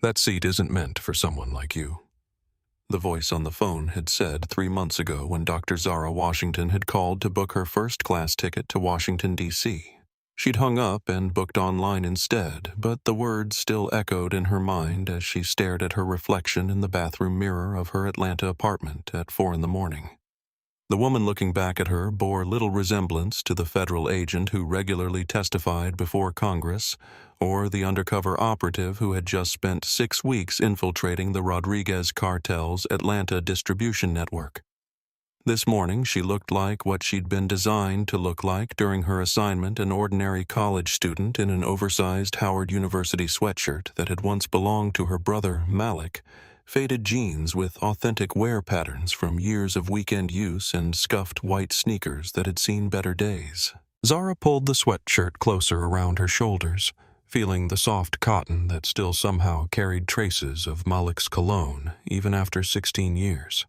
That seat isn't meant for someone like you," the voice on the phone had said 3 months ago when Dr. Zara Washington had called to book her first-class ticket to Washington, D.C. She'd hung up and booked online instead, but the words still echoed in her mind as she stared at her reflection in the bathroom mirror of her Atlanta apartment at 4 in the morning. The woman looking back at her bore little resemblance to the federal agent who regularly testified before Congress, or the undercover operative who had just spent 6 weeks infiltrating the Rodriguez cartel's Atlanta distribution network. This morning, she looked like what she'd been designed to look like during her assignment, an ordinary college student in an oversized Howard University sweatshirt that had once belonged to her brother, Malik, faded jeans with authentic wear patterns from years of weekend use, and scuffed white sneakers that had seen better days. Zara pulled the sweatshirt closer around her shoulders, feeling the soft cotton that still somehow carried traces of Malik's cologne even after 16 years.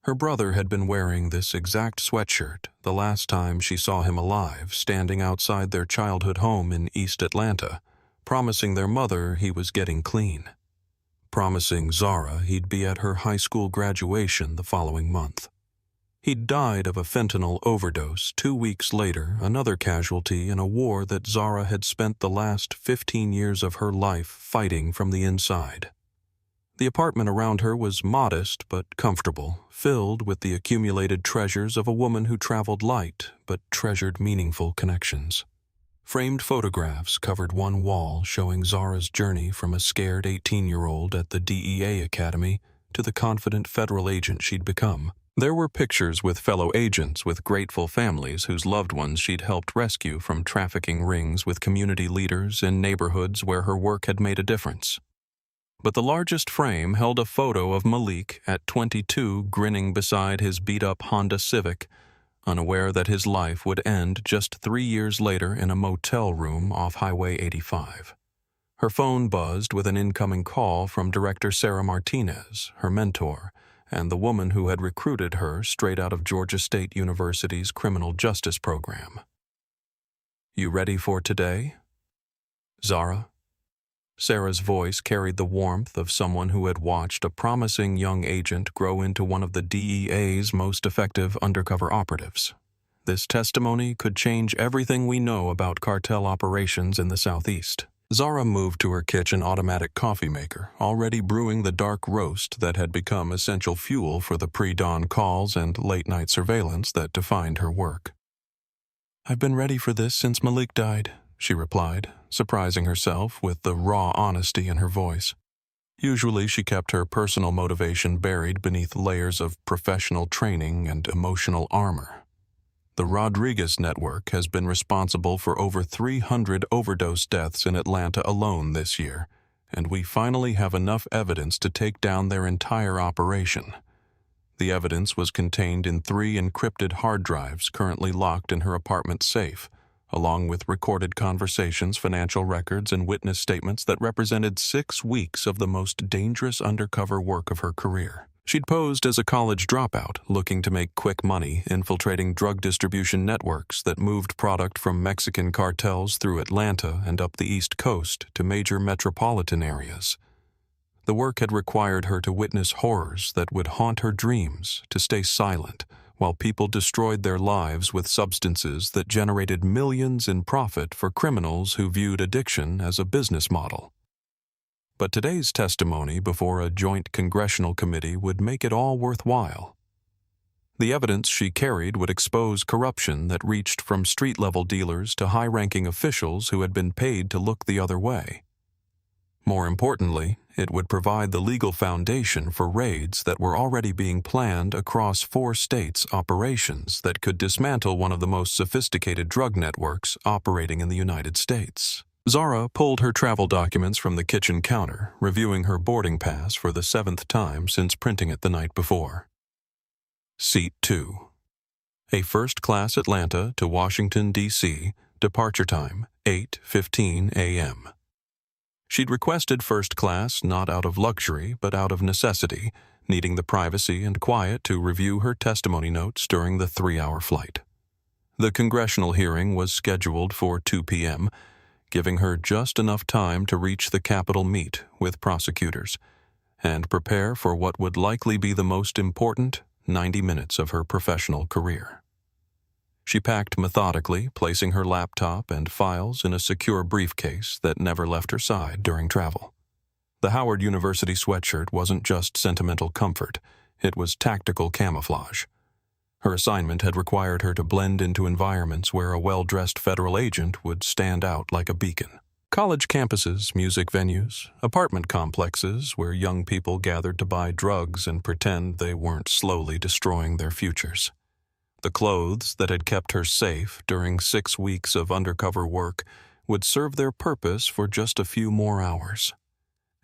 Her brother had been wearing this exact sweatshirt the last time she saw him alive, standing outside their childhood home in East Atlanta, promising their mother he was getting clean. Promising Zara he'd be at her high school graduation the following month. He'd died of a fentanyl overdose 2 weeks later, another casualty in a war that Zara had spent the last 15 years of her life fighting from the inside. The apartment around her was modest but comfortable, filled with the accumulated treasures of a woman who traveled light but treasured meaningful connections. Framed photographs covered one wall, showing Zara's journey from a scared 18-year-old at the DEA Academy to the confident federal agent she'd become. There were pictures with fellow agents with grateful families whose loved ones she'd helped rescue from trafficking rings, with community leaders in neighborhoods where her work had made a difference. But the largest frame held a photo of Malik at 22, grinning beside his beat-up Honda Civic, unaware that his life would end just 3 years later in a motel room off Highway 85. Her phone buzzed with an incoming call from Director Sarah Martinez, her mentor, and the woman who had recruited her straight out of Georgia State University's criminal justice program. "You ready for today, Zara?" Sarah's voice carried the warmth of someone who had watched a promising young agent grow into one of the DEA's most effective undercover operatives. This testimony could change everything we know about cartel operations in the Southeast. Zara moved to her kitchen automatic coffee maker, already brewing the dark roast that had become essential fuel for the pre-dawn calls and late-night surveillance that defined her work. "I've been ready for this since Malik died," she replied, surprising herself with the raw honesty in her voice. Usually she kept her personal motivation buried beneath layers of professional training and emotional armor. The Rodriguez network has been responsible for over 300 overdose deaths in Atlanta alone this year, and we finally have enough evidence to take down their entire operation. The evidence was contained in 3 encrypted hard drives currently locked in her apartment safe, along with recorded conversations, financial records, and witness statements that represented 6 weeks of the most dangerous undercover work of her career. She'd posed as a college dropout, looking to make quick money, infiltrating drug distribution networks that moved product from Mexican cartels through Atlanta and up the East Coast to major metropolitan areas. The work had required her to witness horrors that would haunt her dreams, to stay silent, while people destroyed their lives with substances that generated millions in profit for criminals who viewed addiction as a business model. But today's testimony before a joint congressional committee would make it all worthwhile. The evidence she carried would expose corruption that reached from street-level dealers to high-ranking officials who had been paid to look the other way. More importantly, it would provide the legal foundation for raids that were already being planned across 4 states' operations that could dismantle one of the most sophisticated drug networks operating in the United States. Zara pulled her travel documents from the kitchen counter, reviewing her boarding pass for the 7th time since printing it the night before. Seat 2. A first-class Atlanta to Washington, D.C., departure time 8:15 a.m. She'd requested first class not out of luxury but out of necessity, needing the privacy and quiet to review her testimony notes during the 3-hour flight. The congressional hearing was scheduled for 2 p.m., giving her just enough time to reach the Capitol meet with prosecutors and prepare for what would likely be the most important 90 minutes of her professional career. She packed methodically, placing her laptop and files in a secure briefcase that never left her side during travel. The Howard University sweatshirt wasn't just sentimental comfort, it was tactical camouflage. Her assignment had required her to blend into environments where a well-dressed federal agent would stand out like a beacon. College campuses, music venues, apartment complexes where young people gathered to buy drugs and pretend they weren't slowly destroying their futures. The clothes that had kept her safe during 6 weeks of undercover work would serve their purpose for just a few more hours.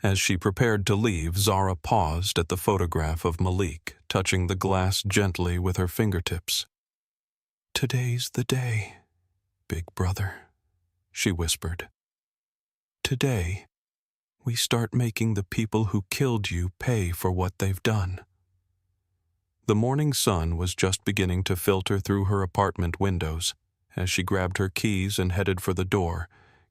As she prepared to leave, Zara paused at the photograph of Malik, touching the glass gently with her fingertips. "Today's the day, big brother," she whispered. "Today, we start making the people who killed you pay for what they've done." The morning sun was just beginning to filter through her apartment windows as she grabbed her keys and headed for the door,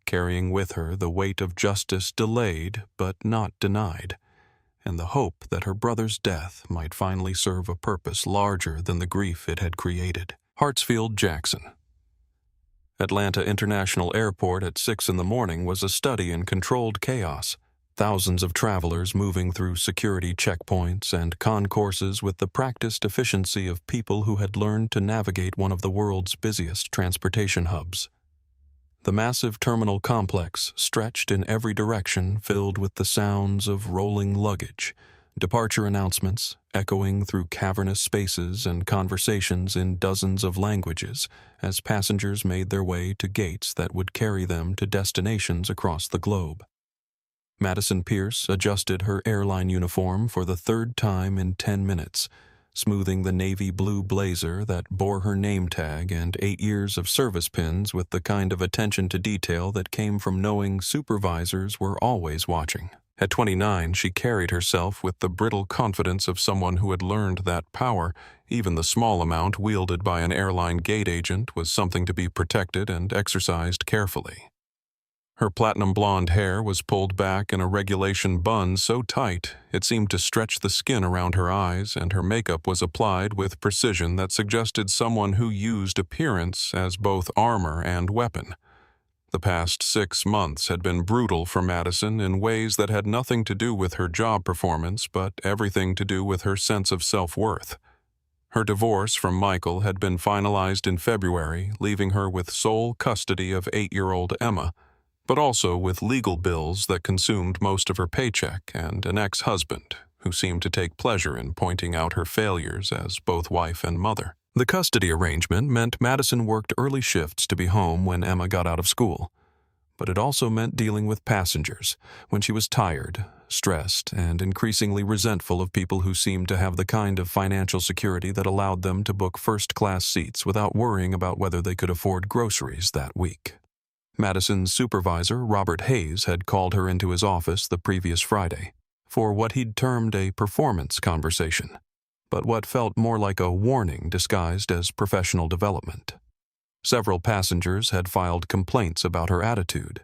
carrying with her the weight of justice delayed but not denied, and the hope that her brother's death might finally serve a purpose larger than the grief it had created. Hartsfield Jackson. Atlanta International Airport at 6 in the morning was a study in controlled chaos. Thousands of travelers moving through security checkpoints and concourses with the practiced efficiency of people who had learned to navigate one of the world's busiest transportation hubs. The massive terminal complex stretched in every direction, filled with the sounds of rolling luggage, departure announcements echoing through cavernous spaces and conversations in dozens of languages as passengers made their way to gates that would carry them to destinations across the globe. Madison Pierce adjusted her airline uniform for the third time in 10 minutes, smoothing the navy blue blazer that bore her name tag and 8 years of service pins with the kind of attention to detail that came from knowing supervisors were always watching. At 29, she carried herself with the brittle confidence of someone who had learned that power, even the small amount wielded by an airline gate agent, was something to be protected and exercised carefully. Her platinum blonde hair was pulled back in a regulation bun so tight it seemed to stretch the skin around her eyes, and her makeup was applied with precision that suggested someone who used appearance as both armor and weapon. The past 6 months had been brutal for Madison in ways that had nothing to do with her job performance, but everything to do with her sense of self-worth. Her divorce from Michael had been finalized in February, leaving her with sole custody of 8-year-old Emma, but also with legal bills that consumed most of her paycheck and an ex-husband who seemed to take pleasure in pointing out her failures as both wife and mother. The custody arrangement meant Madison worked early shifts to be home when Emma got out of school, but it also meant dealing with passengers when she was tired, stressed, and increasingly resentful of people who seemed to have the kind of financial security that allowed them to book first-class seats without worrying about whether they could afford groceries that week. Madison's supervisor, Robert Hayes, had called her into his office the previous Friday for what he'd termed a performance conversation, but what felt more like a warning disguised as professional development. Several passengers had filed complaints about her attitude,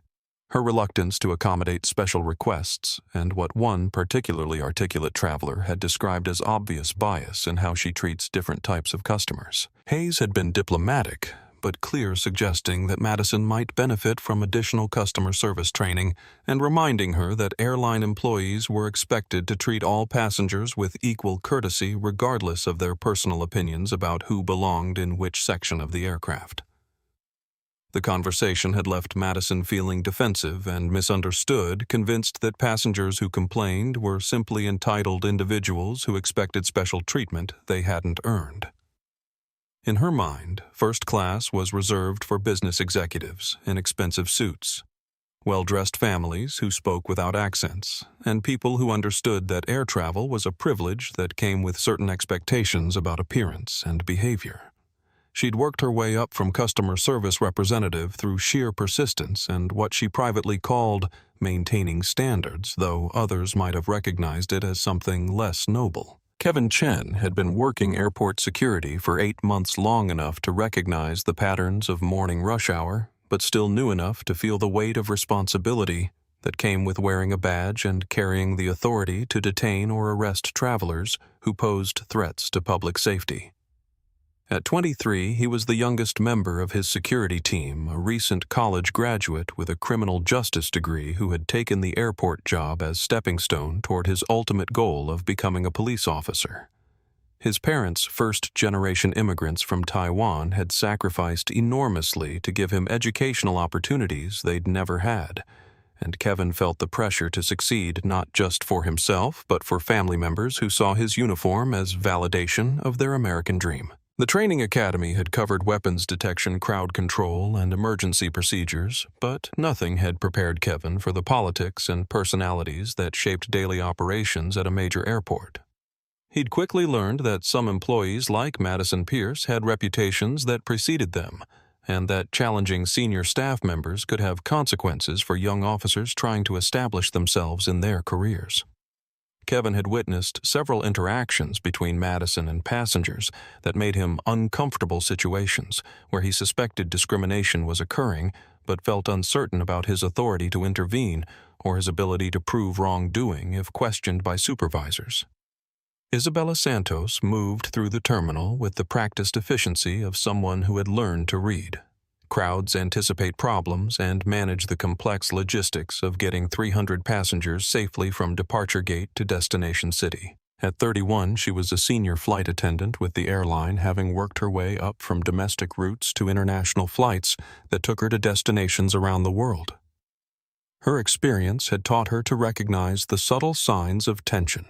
her reluctance to accommodate special requests, and what one particularly articulate traveler had described as obvious bias in how she treats different types of customers. Hayes had been diplomatic, but clear, suggesting that Madison might benefit from additional customer service training and reminding her that airline employees were expected to treat all passengers with equal courtesy regardless of their personal opinions about who belonged in which section of the aircraft. The conversation had left Madison feeling defensive and misunderstood, convinced that passengers who complained were simply entitled individuals who expected special treatment they hadn't earned. In her mind, first class was reserved for business executives in expensive suits, well-dressed families who spoke without accents, and people who understood that air travel was a privilege that came with certain expectations about appearance and behavior. She'd worked her way up from customer service representative through sheer persistence and what she privately called maintaining standards, though others might have recognized it as something less noble. Kevin Chen had been working airport security for 8 months, long enough to recognize the patterns of morning rush hour, but still new enough to feel the weight of responsibility that came with wearing a badge and carrying the authority to detain or arrest travelers who posed threats to public safety. At 23, he was the youngest member of his security team, a recent college graduate with a criminal justice degree who had taken the airport job as stepping stone toward his ultimate goal of becoming a police officer. His parents, first-generation immigrants from Taiwan, had sacrificed enormously to give him educational opportunities they'd never had, and Kevin felt the pressure to succeed not just for himself but for family members who saw his uniform as validation of their American dream. The training academy had covered weapons detection, crowd control, and emergency procedures, but nothing had prepared Kevin for the politics and personalities that shaped daily operations at a major airport. He'd quickly learned that some employees like Madison Pierce had reputations that preceded them, and that challenging senior staff members could have consequences for young officers trying to establish themselves in their careers. Kevin had witnessed several interactions between Madison and passengers that made him uncomfortable situations where he suspected discrimination was occurring but felt uncertain about his authority to intervene or his ability to prove wrongdoing if questioned by supervisors. Isabella Santos moved through the terminal with the practiced efficiency of someone who had learned to read. Crowds anticipate problems and manage the complex logistics of getting 300 passengers safely from departure gate to destination city. At 31, she was a senior flight attendant with the airline, having worked her way up from domestic routes to international flights that took her to destinations around the world. Her experience had taught her to recognize the subtle signs of tension,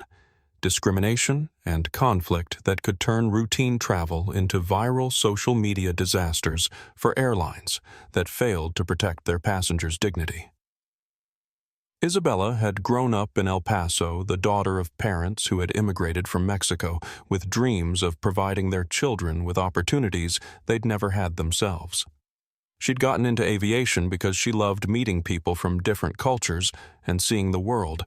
discrimination, and conflict that could turn routine travel into viral social media disasters for airlines that failed to protect their passengers' dignity. Isabella had grown up in El Paso, the daughter of parents who had immigrated from Mexico with dreams of providing their children with opportunities they'd never had themselves. She'd gotten into aviation because she loved meeting people from different cultures and seeing the world,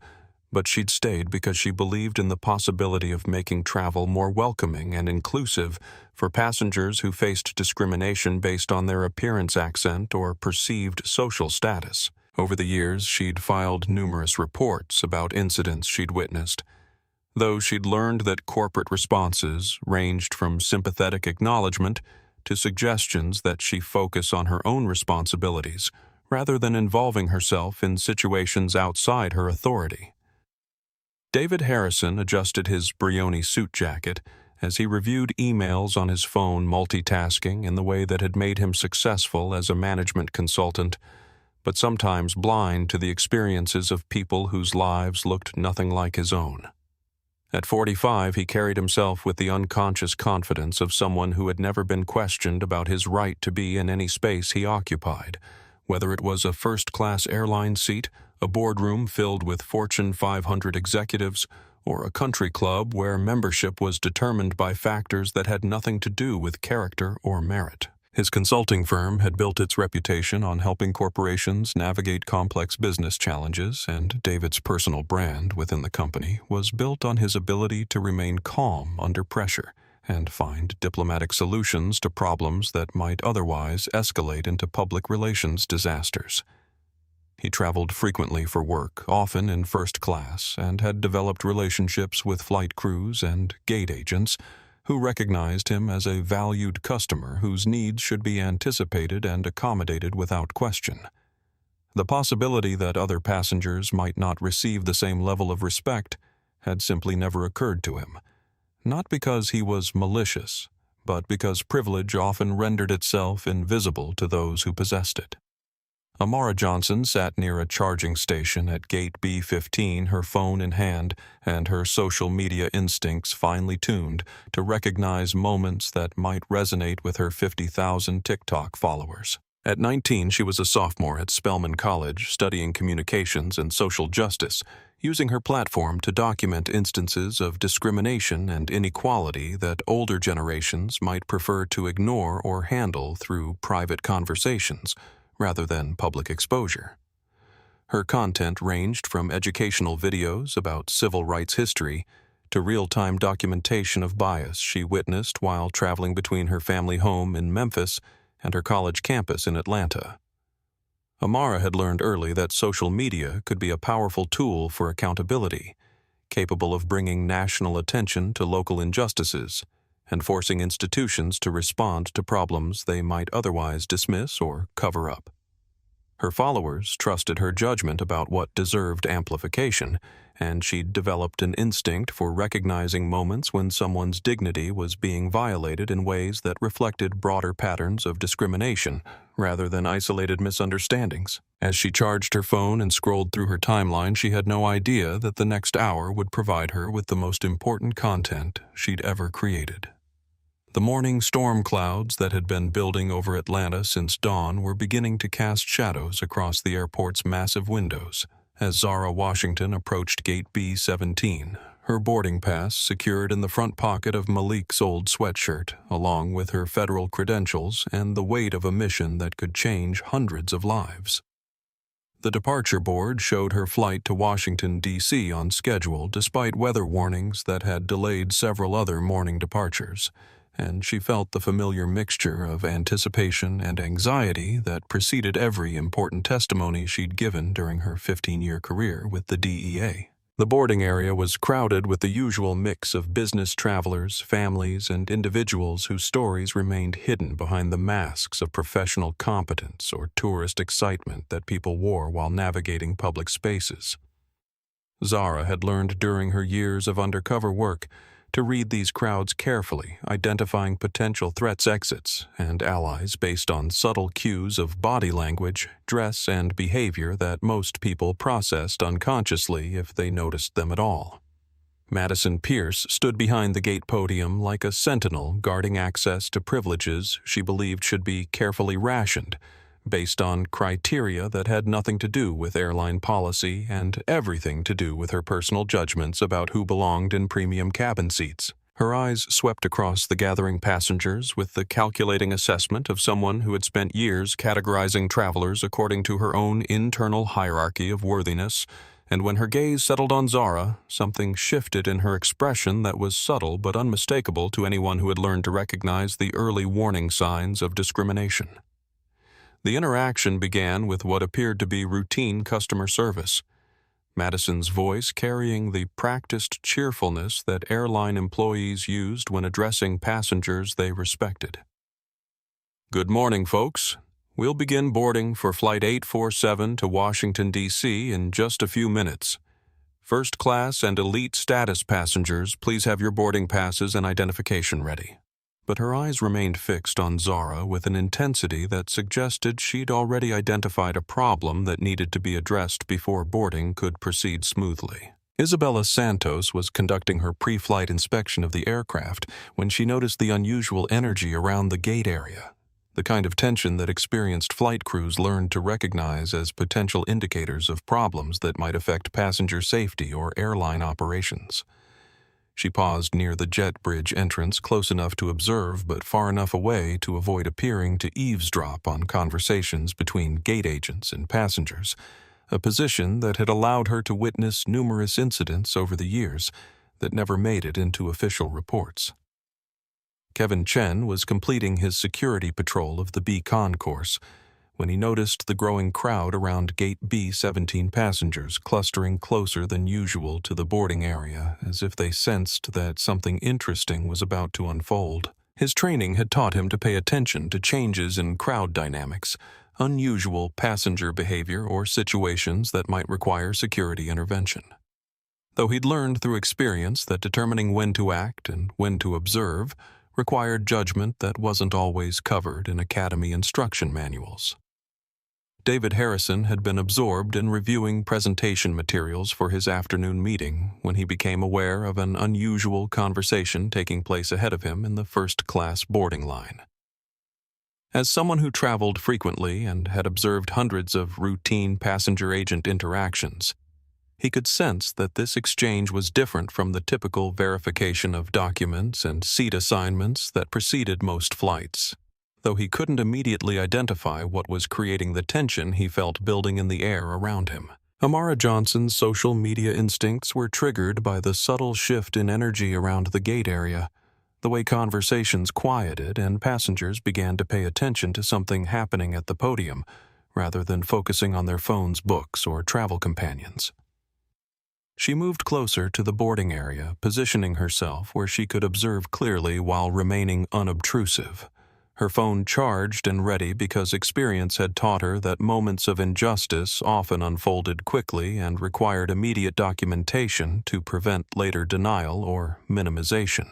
but she'd stayed because she believed in the possibility of making travel more welcoming and inclusive for passengers who faced discrimination based on their appearance, accent, or perceived social status. Over the years, she'd filed numerous reports about incidents she'd witnessed, though she'd learned that corporate responses ranged from sympathetic acknowledgement to suggestions that she focus on her own responsibilities rather than involving herself in situations outside her authority. David Harrison adjusted his Brioni suit jacket as he reviewed emails on his phone, multitasking in the way that had made him successful as a management consultant, but sometimes blind to the experiences of people whose lives looked nothing like his own. At 45, he carried himself with the unconscious confidence of someone who had never been questioned about his right to be in any space he occupied, whether it was a first-class airline seat, a boardroom filled with Fortune 500 executives, or a country club where membership was determined by factors that had nothing to do with character or merit. His consulting firm had built its reputation on helping corporations navigate complex business challenges, and David's personal brand within the company was built on his ability to remain calm under pressure and find diplomatic solutions to problems that might otherwise escalate into public relations disasters. He traveled frequently for work, often in first class, and had developed relationships with flight crews and gate agents who recognized him as a valued customer whose needs should be anticipated and accommodated without question. The possibility that other passengers might not receive the same level of respect had simply never occurred to him, not because he was malicious, but because privilege often rendered itself invisible to those who possessed it. Amara Johnson sat near a charging station at gate B15, her phone in hand and her social media instincts finely tuned to recognize moments that might resonate with her 50,000 TikTok followers. At 19, she was a sophomore at Spelman College, studying communications and social justice, using her platform to document instances of discrimination and inequality that older generations might prefer to ignore or handle through private conversations rather than public exposure. Her content ranged from educational videos about civil rights history to real-time documentation of bias she witnessed while traveling between her family home in Memphis and her college campus in Atlanta. Amara had learned early that social media could be a powerful tool for accountability, capable of bringing national attention to local injustices and forcing institutions to respond to problems they might otherwise dismiss or cover up. Her followers trusted her judgment about what deserved amplification, and she'd developed an instinct for recognizing moments when someone's dignity was being violated in ways that reflected broader patterns of discrimination rather than isolated misunderstandings. As she charged her phone and scrolled through her timeline, she had no idea that the next hour would provide her with the most important content she'd ever created. The morning storm clouds that had been building over Atlanta since dawn were beginning to cast shadows across the airport's massive windows as Zara Washington approached Gate B-17, her boarding pass secured in the front pocket of Malik's old sweatshirt, along with her federal credentials and the weight of a mission that could change hundreds of lives. The departure board showed her flight to Washington, D.C. on schedule despite weather warnings that had delayed several other morning departures, and she felt the familiar mixture of anticipation and anxiety that preceded every important testimony she'd given during her 15-year career with the DEA. The boarding area was crowded with the usual mix of business travelers, families, and individuals whose stories remained hidden behind the masks of professional competence or tourist excitement that people wore while navigating public spaces. Zara had learned during her years of undercover work to read these crowds carefully, identifying potential threats, exits, and allies based on subtle cues of body language, dress, and behavior that most people processed unconsciously if they noticed them at all. Madison Pierce stood behind the gate podium like a sentinel guarding access to privileges she believed should be carefully rationed, based on criteria that had nothing to do with airline policy and everything to do with her personal judgments about who belonged in premium cabin seats. Her eyes swept across the gathering passengers with the calculating assessment of someone who had spent years categorizing travelers according to her own internal hierarchy of worthiness, and when her gaze settled on Zara, something shifted in her expression that was subtle but unmistakable to anyone who had learned to recognize the early warning signs of discrimination. The interaction began with what appeared to be routine customer service, Madison's voice carrying the practiced cheerfulness that airline employees used when addressing passengers they respected. "Good morning, folks. We'll begin boarding for Flight 847 to Washington, D.C. in just a few minutes. First class and elite status passengers, please have your boarding passes and identification ready." But her eyes remained fixed on Zara with an intensity that suggested she'd already identified a problem that needed to be addressed before boarding could proceed smoothly. Isabella Santos was conducting her pre-flight inspection of the aircraft when she noticed the unusual energy around the gate area, the kind of tension that experienced flight crews learned to recognize as potential indicators of problems that might affect passenger safety or airline operations. She paused near the jet bridge entrance, close enough to observe but far enough away to avoid appearing to eavesdrop on conversations between gate agents and passengers, a position that had allowed her to witness numerous incidents over the years that never made it into official reports. Kevin Chen was completing his security patrol of the B concourse when he noticed the growing crowd around Gate B-17 passengers clustering closer than usual to the boarding area, as if they sensed that something interesting was about to unfold. His training had taught him to pay attention to changes in crowd dynamics, unusual passenger behavior, or situations that might require security intervention. Though he'd learned through experience that determining when to act and when to observe required judgment that wasn't always covered in academy instruction manuals. David Harrison had been absorbed in reviewing presentation materials for his afternoon meeting when he became aware of an unusual conversation taking place ahead of him in the first-class boarding line. As someone who traveled frequently and had observed hundreds of routine passenger-agent interactions, he could sense that this exchange was different from the typical verification of documents and seat assignments that preceded most flights, though he couldn't immediately identify what was creating the tension he felt building in the air around him. Amara Johnson's social media instincts were triggered by the subtle shift in energy around the gate area, the way conversations quieted and passengers began to pay attention to something happening at the podium, rather than focusing on their phones, books, or travel companions. She moved closer to the boarding area, positioning herself where she could observe clearly while remaining unobtrusive. Her phone charged and ready because experience had taught her that moments of injustice often unfolded quickly and required immediate documentation to prevent later denial or minimization.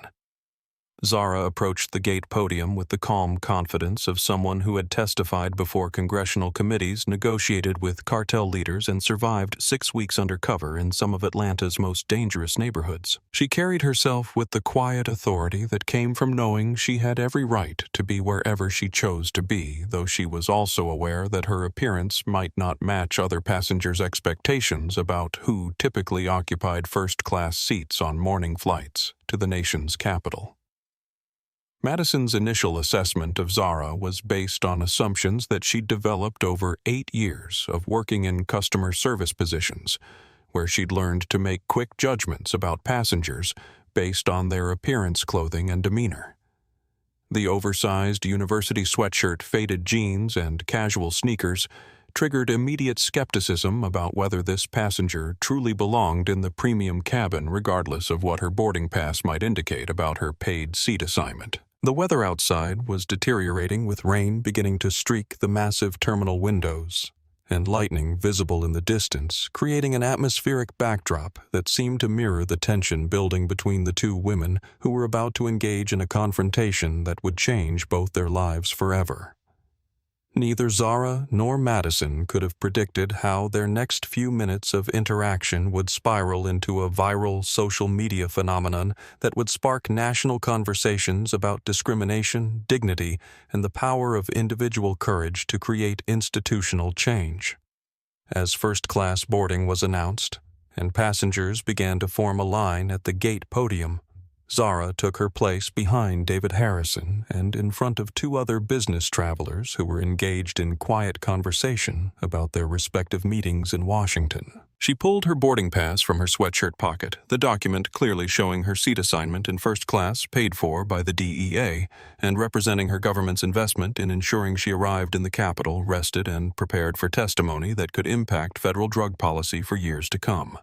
Zara approached the gate podium with the calm confidence of someone who had testified before congressional committees, negotiated with cartel leaders, and survived 6 weeks undercover in some of Atlanta's most dangerous neighborhoods. She carried herself with the quiet authority that came from knowing she had every right to be wherever she chose to be, though she was also aware that her appearance might not match other passengers' expectations about who typically occupied first-class seats on morning flights to the nation's capital. Madison's initial assessment of Zara was based on assumptions that she'd developed over 8 years of working in customer service positions, where she'd learned to make quick judgments about passengers based on their appearance, clothing, and demeanor. The oversized university sweatshirt, faded jeans, and casual sneakers triggered immediate skepticism about whether this passenger truly belonged in the premium cabin, regardless of what her boarding pass might indicate about her paid seat assignment. The weather outside was deteriorating, with rain beginning to streak the massive terminal windows and lightning visible in the distance, creating an atmospheric backdrop that seemed to mirror the tension building between the two women who were about to engage in a confrontation that would change both their lives forever. Neither Zara nor Madison could have predicted how their next few minutes of interaction would spiral into a viral social media phenomenon that would spark national conversations about discrimination, dignity, and the power of individual courage to create institutional change. As first-class boarding was announced, and passengers began to form a line at the gate podium, Zara took her place behind David Harrison and in front of 2 other business travelers who were engaged in quiet conversation about their respective meetings in Washington. She pulled her boarding pass from her sweatshirt pocket, the document clearly showing her seat assignment in first class, paid for by the DEA, and representing her government's investment in ensuring she arrived in the Capitol rested and prepared for testimony that could impact federal drug policy for years to come.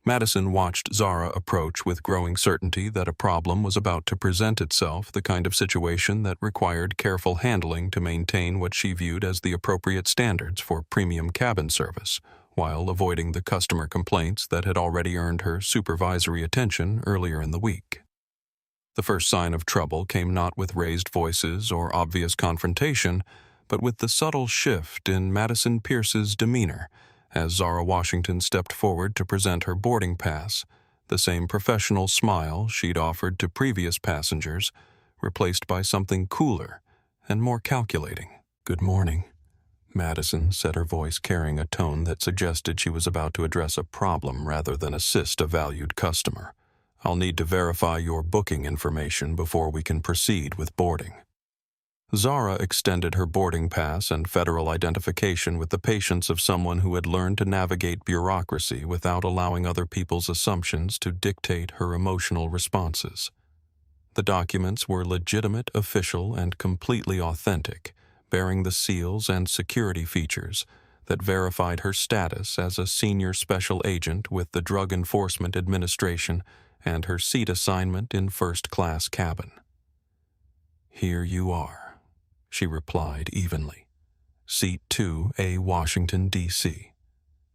Madison watched Zara approach with growing certainty that a problem was about to present itself, the kind of situation that required careful handling to maintain what she viewed as the appropriate standards for premium cabin service, while avoiding the customer complaints that had already earned her supervisory attention earlier in the week. The first sign of trouble came not with raised voices or obvious confrontation, but with the subtle shift in Madison Pierce's demeanor, as Zara Washington stepped forward to present her boarding pass, the same professional smile she'd offered to previous passengers, replaced by something cooler and more calculating. "Good morning," Madison said, her voice carrying a tone that suggested she was about to address a problem rather than assist a valued customer. "I'll need to verify your booking information before we can proceed with boarding." Zara extended her boarding pass and federal identification with the patience of someone who had learned to navigate bureaucracy without allowing other people's assumptions to dictate her emotional responses. The documents were legitimate, official, and completely authentic, bearing the seals and security features that verified her status as a senior special agent with the Drug Enforcement Administration and her seat assignment in first-class cabin. "Here you are," she replied evenly. "Seat 2A, Washington, D.C.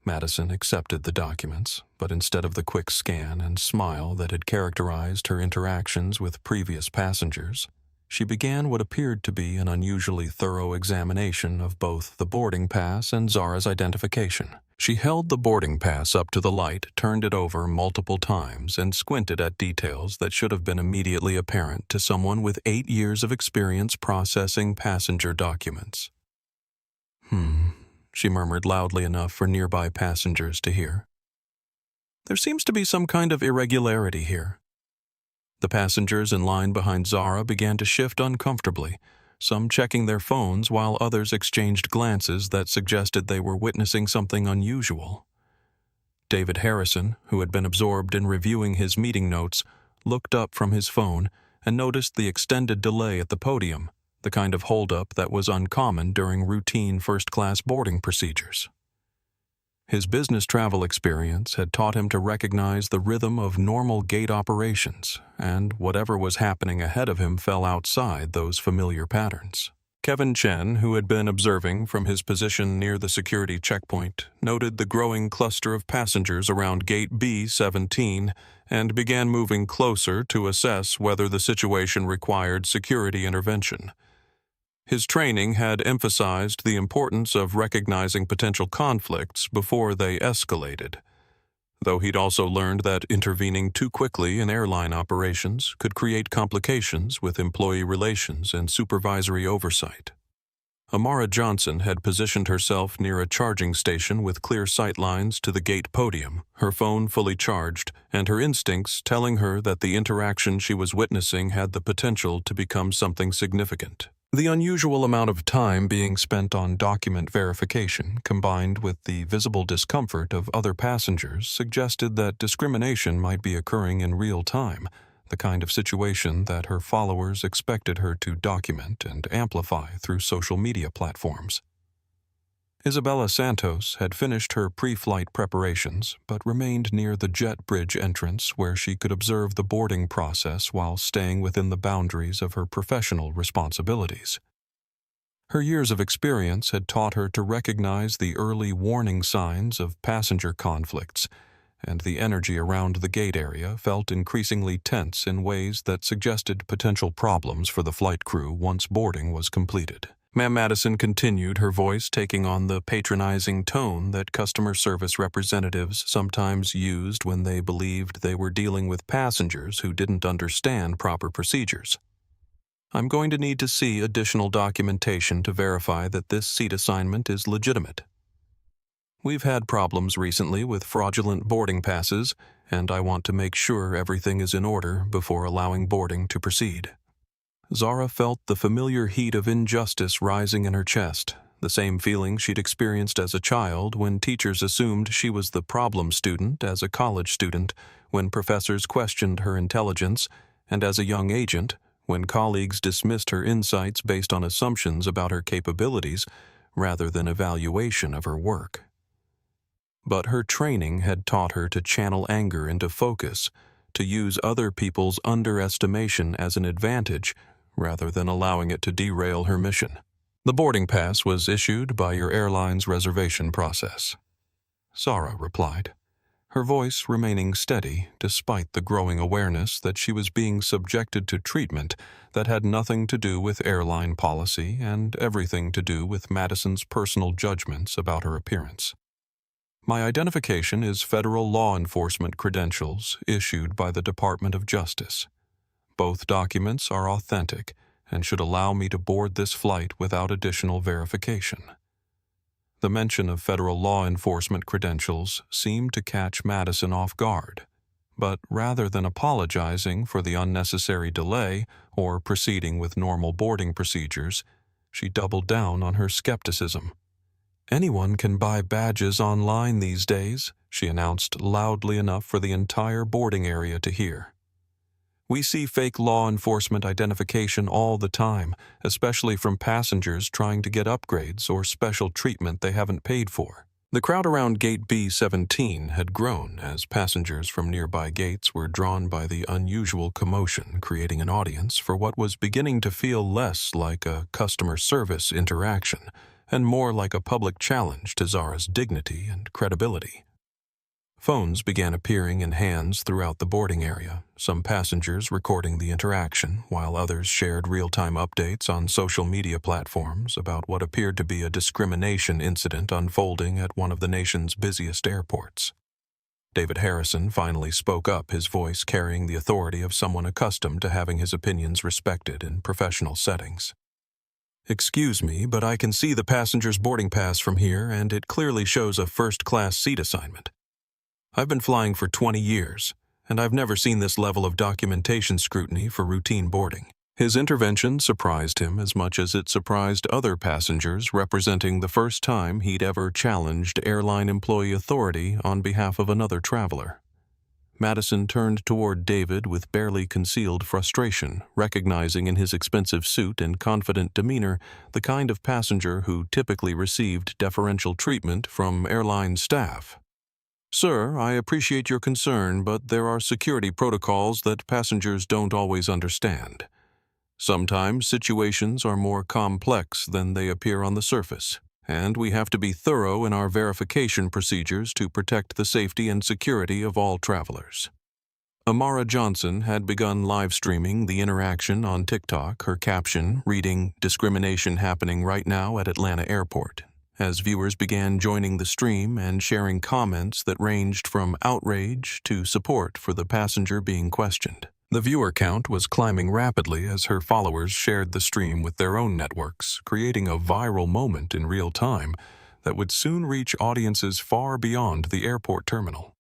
Madison accepted the documents, but instead of the quick scan and smile that had characterized her interactions with previous passengers, she began what appeared to be an unusually thorough examination of both the boarding pass and Zara's identification. She held the boarding pass up to the light, turned it over multiple times, and squinted at details that should have been immediately apparent to someone with 8 years of experience processing passenger documents. She murmured loudly enough for nearby passengers to hear. "There seems to be some kind of irregularity here." The passengers in line behind Zara began to shift uncomfortably, some checking their phones while others exchanged glances that suggested they were witnessing something unusual. David Harrison, who had been absorbed in reviewing his meeting notes, looked up from his phone and noticed the extended delay at the podium, the kind of holdup that was uncommon during routine first-class boarding procedures. His business travel experience had taught him to recognize the rhythm of normal gate operations, and whatever was happening ahead of him fell outside those familiar patterns. Kevin Chen, who had been observing from his position near the security checkpoint, noted the growing cluster of passengers around Gate B-17 and began moving closer to assess whether the situation required security intervention. His training had emphasized the importance of recognizing potential conflicts before they escalated, though he'd also learned that intervening too quickly in airline operations could create complications with employee relations and supervisory oversight. Amara Johnson had positioned herself near a charging station with clear sight lines to the gate podium, her phone fully charged, and her instincts telling her that the interaction she was witnessing had the potential to become something significant. The unusual amount of time being spent on document verification, combined with the visible discomfort of other passengers, suggested that discrimination might be occurring in real time, the kind of situation that her followers expected her to document and amplify through social media platforms. Isabella Santos had finished her pre-flight preparations, but remained near the jet bridge entrance where she could observe the boarding process while staying within the boundaries of her professional responsibilities. Her years of experience had taught her to recognize the early warning signs of passenger conflicts, and the energy around the gate area felt increasingly tense in ways that suggested potential problems for the flight crew once boarding was completed. Ma'am Madison continued, her voice taking on the patronizing tone that customer service representatives sometimes used when they believed they were dealing with passengers who didn't understand proper procedures. I'm going to need to see additional documentation to verify that this seat assignment is legitimate. We've had problems recently with fraudulent boarding passes, and I want to make sure everything is in order before allowing boarding to proceed. Zara felt the familiar heat of injustice rising in her chest, the same feeling she'd experienced as a child when teachers assumed she was the problem student as a college student, when professors questioned her intelligence, and as a young agent, when colleagues dismissed her insights based on assumptions about her capabilities rather than evaluation of her work. But her training had taught her to channel anger into focus, to use other people's underestimation as an advantage rather than allowing it to derail her mission. The boarding pass was issued by your airline's reservation process, Zara replied, her voice remaining steady despite the growing awareness that she was being subjected to treatment that had nothing to do with airline policy and everything to do with Madison's personal judgments about her appearance. My identification is federal law enforcement credentials issued by the Department of Justice. Both documents are authentic and should allow me to board this flight without additional verification. The mention of federal law enforcement credentials seemed to catch Madison off guard, but rather than apologizing for the unnecessary delay or proceeding with normal boarding procedures, she doubled down on her skepticism. Anyone can buy badges online these days, she announced loudly enough for the entire boarding area to hear. We see fake law enforcement identification all the time, especially from passengers trying to get upgrades or special treatment they haven't paid for. The crowd around Gate B-17 had grown as passengers from nearby gates were drawn by the unusual commotion, creating an audience for what was beginning to feel less like a customer service interaction and more like a public challenge to Zara's dignity and credibility. Phones began appearing in hands throughout the boarding area, some passengers recording the interaction, while others shared real-time updates on social media platforms about what appeared to be a discrimination incident unfolding at one of the nation's busiest airports. David Harrison finally spoke up, his voice carrying the authority of someone accustomed to having his opinions respected in professional settings. Excuse me, but I can see the passenger's boarding pass from here, and it clearly shows a first-class seat assignment. I've been flying for 20 years, and I've never seen this level of documentation scrutiny for routine boarding. His intervention surprised him as much as it surprised other passengers, representing the first time he'd ever challenged airline employee authority on behalf of another traveler. Madison turned toward David with barely concealed frustration, recognizing in his expensive suit and confident demeanor the kind of passenger who typically received deferential treatment from airline staff. "Sir, I appreciate your concern, but there are security protocols that passengers don't always understand. Sometimes situations are more complex than they appear on the surface, and we have to be thorough in our verification procedures to protect the safety and security of all travelers." Amara Johnson had begun live streaming the interaction on TikTok, her caption reading, "Discrimination happening right now at Atlanta Airport," as viewers began joining the stream and sharing comments that ranged from outrage to support for the passenger being questioned. The viewer count was climbing rapidly as her followers shared the stream with their own networks, creating a viral moment in real time that would soon reach audiences far beyond the airport terminal.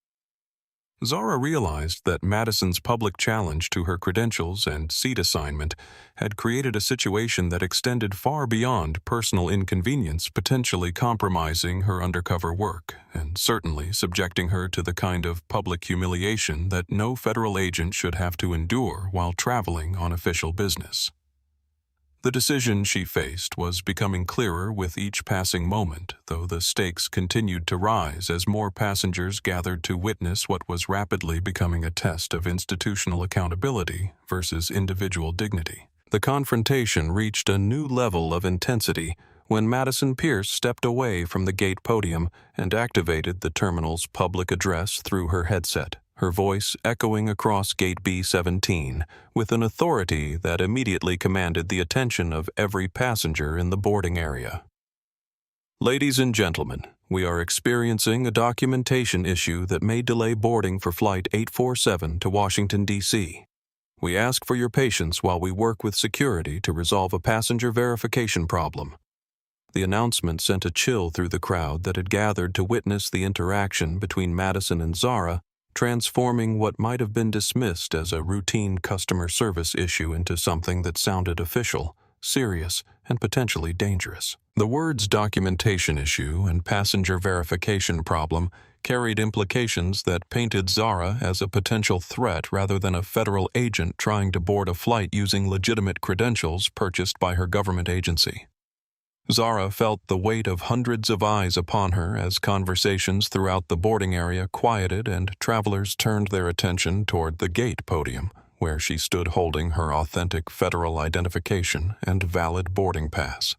Zara realized that Madison's public challenge to her credentials and seat assignment had created a situation that extended far beyond personal inconvenience, potentially compromising her undercover work, and certainly subjecting her to the kind of public humiliation that no federal agent should have to endure while traveling on official business. The decision she faced was becoming clearer with each passing moment, though the stakes continued to rise as more passengers gathered to witness what was rapidly becoming a test of institutional accountability versus individual dignity. The confrontation reached a new level of intensity when Madison Pierce stepped away from the gate podium and activated the terminal's public address through her headset, her voice echoing across Gate B-17 with an authority that immediately commanded the attention of every passenger in the boarding area. "Ladies and gentlemen, we are experiencing a documentation issue that may delay boarding for Flight 847 to Washington, D.C. We ask for your patience while we work with security to resolve a passenger verification problem." The announcement sent a chill through the crowd that had gathered to witness the interaction between Madison and Zara, transforming what might have been dismissed as a routine customer service issue into something that sounded official, serious, and potentially dangerous. The words documentation issue and passenger verification problem carried implications that painted Zara as a potential threat rather than a federal agent trying to board a flight using legitimate credentials purchased by her government agency. Zara felt the weight of hundreds of eyes upon her as conversations throughout the boarding area quieted and travelers turned their attention toward the gate podium, where she stood holding her authentic federal identification and valid boarding pass.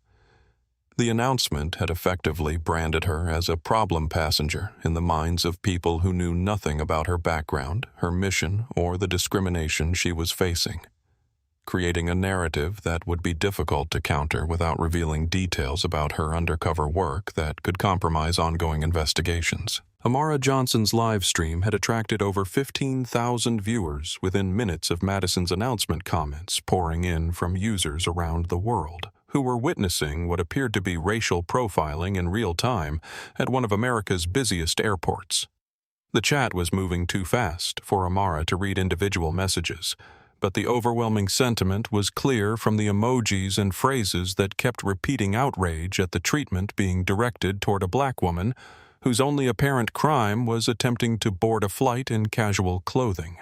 The announcement had effectively branded her as a problem passenger in the minds of people who knew nothing about her background, her mission, or the discrimination she was facing, creating a narrative that would be difficult to counter without revealing details about her undercover work that could compromise ongoing investigations. Amara Johnson's live stream had attracted over 15,000 viewers within minutes of Madison's announcement, comments pouring in from users around the world who were witnessing what appeared to be racial profiling in real time at one of America's busiest airports. The chat was moving too fast for Amara to read individual messages, but the overwhelming sentiment was clear from the emojis and phrases that kept repeating outrage at the treatment being directed toward a black woman whose only apparent crime was attempting to board a flight in casual clothing.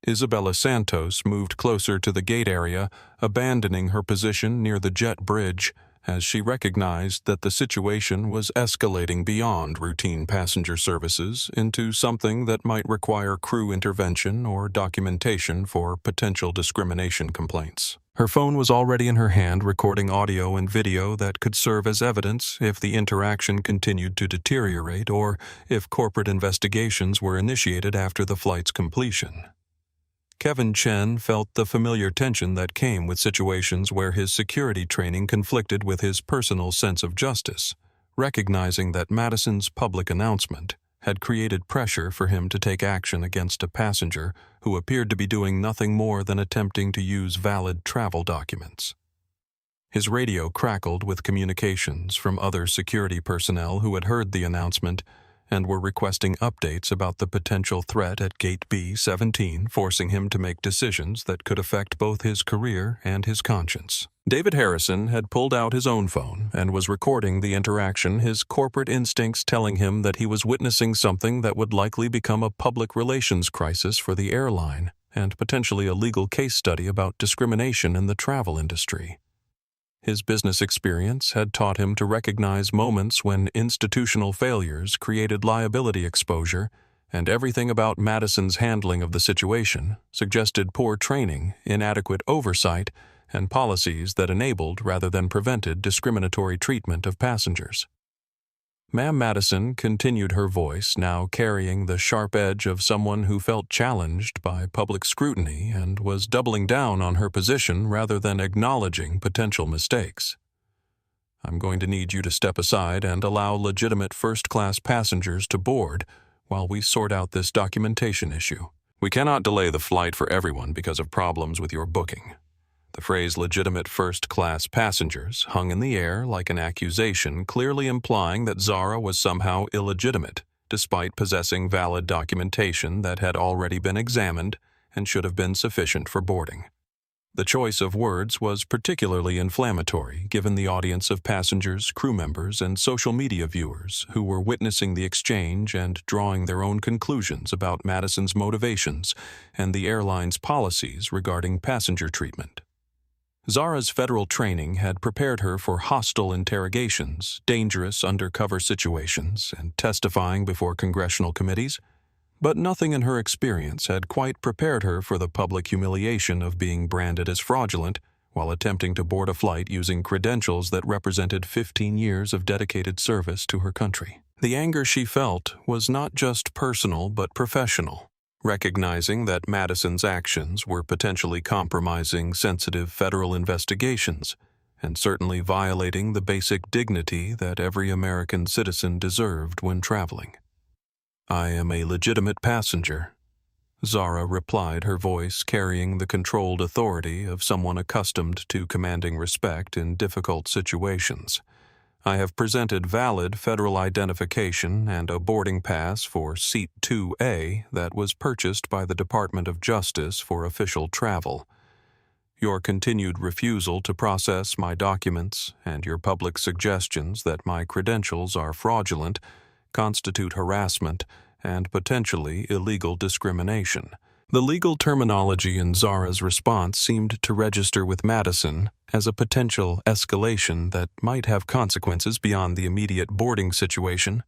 Isabella Santos moved closer to the gate area, abandoning her position near the jet bridge as she recognized that the situation was escalating beyond routine passenger services into something that might require crew intervention or documentation for potential discrimination complaints. Her phone was already in her hand, recording audio and video that could serve as evidence if the interaction continued to deteriorate or if corporate investigations were initiated after the flight's completion. Kevin Chen felt the familiar tension that came with situations where his security training conflicted with his personal sense of justice, recognizing that Madison's public announcement had created pressure for him to take action against a passenger who appeared to be doing nothing more than attempting to use valid travel documents. His radio crackled with communications from other security personnel who had heard the announcement and were requesting updates about the potential threat at Gate B-17, forcing him to make decisions that could affect both his career and his conscience. David Harrison had pulled out his own phone and was recording the interaction, his corporate instincts telling him that he was witnessing something that would likely become a public relations crisis for the airline and potentially a legal case study about discrimination in the travel industry. His business experience had taught him to recognize moments when institutional failures created liability exposure, and everything about Madison's handling of the situation suggested poor training, inadequate oversight, and policies that enabled rather than prevented discriminatory treatment of passengers. Ma'am Madison continued, her voice now carrying the sharp edge of someone who felt challenged by public scrutiny and was doubling down on her position rather than acknowledging potential mistakes. I'm going to need you to step aside and allow legitimate first-class passengers to board while we sort out this documentation issue. We cannot delay the flight for everyone because of problems with your booking. The phrase legitimate first-class passengers hung in the air like an accusation, clearly implying that Zara was somehow illegitimate, despite possessing valid documentation that had already been examined and should have been sufficient for boarding. The choice of words was particularly inflammatory, given the audience of passengers, crew members, and social media viewers who were witnessing the exchange and drawing their own conclusions about Madison's motivations and the airline's policies regarding passenger treatment. Zara's federal training had prepared her for hostile interrogations, dangerous undercover situations, and testifying before congressional committees, but nothing in her experience had quite prepared her for the public humiliation of being branded as fraudulent while attempting to board a flight using credentials that represented 15 years of dedicated service to her country. The anger she felt was not just personal but professional. Recognizing that Madison's actions were potentially compromising sensitive federal investigations and certainly violating the basic dignity that every American citizen deserved when traveling. I am a legitimate passenger, Zara replied, her voice carrying the controlled authority of someone accustomed to commanding respect in difficult situations. I have presented valid federal identification and a boarding pass for Seat 2A that was purchased by the Department of Justice for official travel. Your continued refusal to process my documents and your public suggestions that my credentials are fraudulent constitute harassment and potentially illegal discrimination. The legal terminology in Zara's response seemed to register with Madison as a potential escalation that might have consequences beyond the immediate boarding situation,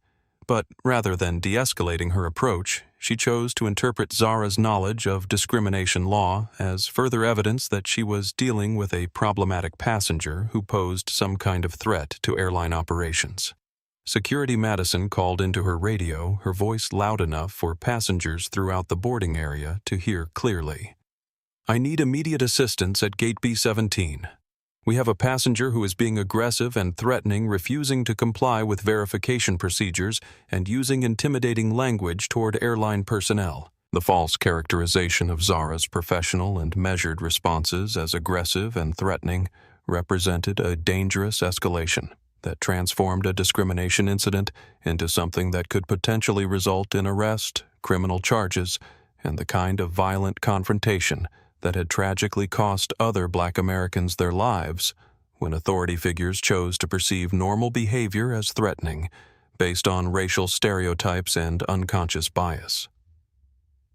but rather than de-escalating her approach, she chose to interpret Zara's knowledge of discrimination law as further evidence that she was dealing with a problematic passenger who posed some kind of threat to airline operations. Security Madison called into her radio, her voice loud enough for passengers throughout the boarding area to hear clearly. I need immediate assistance at Gate B-17. We have a passenger who is being aggressive and threatening, refusing to comply with verification procedures and using intimidating language toward airline personnel. The false characterization of Zara's professional and measured responses as aggressive and threatening represented a dangerous escalation that transformed a discrimination incident into something that could potentially result in arrest, criminal charges, and the kind of violent confrontation that had tragically cost other Black Americans their lives when authority figures chose to perceive normal behavior as threatening based on racial stereotypes and unconscious bias.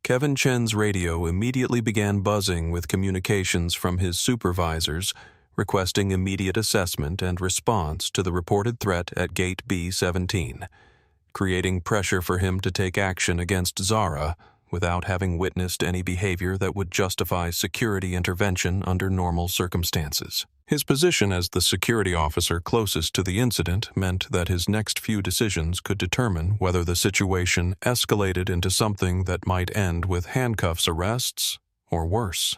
Kevin Chen's radio immediately began buzzing with communications from his supervisors requesting immediate assessment and response to the reported threat at Gate B-17, creating pressure for him to take action against Zara without having witnessed any behavior that would justify security intervention under normal circumstances. His position as the security officer closest to the incident meant that his next few decisions could determine whether the situation escalated into something that might end with handcuffs, arrests, or worse.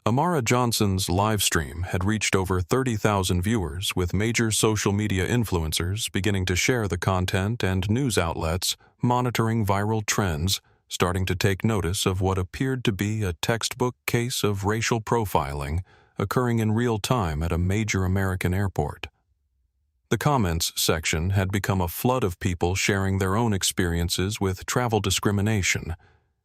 Amara Johnson's live stream had reached over 30,000 viewers, with major social media influencers beginning to share the content and news outlets monitoring viral trends, starting to take notice of what appeared to be a textbook case of racial profiling occurring in real time at a major American airport. The comments section had become a flood of people sharing their own experiences with travel discrimination,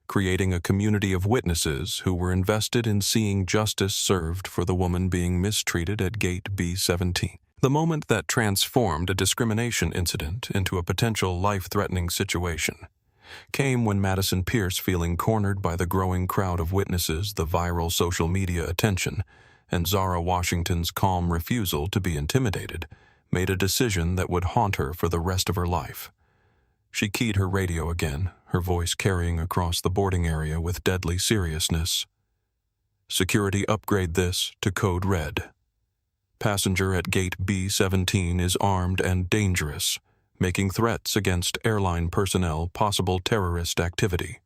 creating a community of witnesses who were invested in seeing justice served for the woman being mistreated at Gate B-17. The moment that transformed a discrimination incident into a potential life-threatening situation came when Madison Pierce, feeling cornered by the growing crowd of witnesses, the viral social media attention, and Zara Washington's calm refusal to be intimidated, made a decision that would haunt her for the rest of her life. She keyed her radio again, her voice carrying across the boarding area with deadly seriousness. Security, upgrade this to code red. Passenger at Gate B-17 is armed and dangerous, making threats against airline personnel, possible terrorist activity.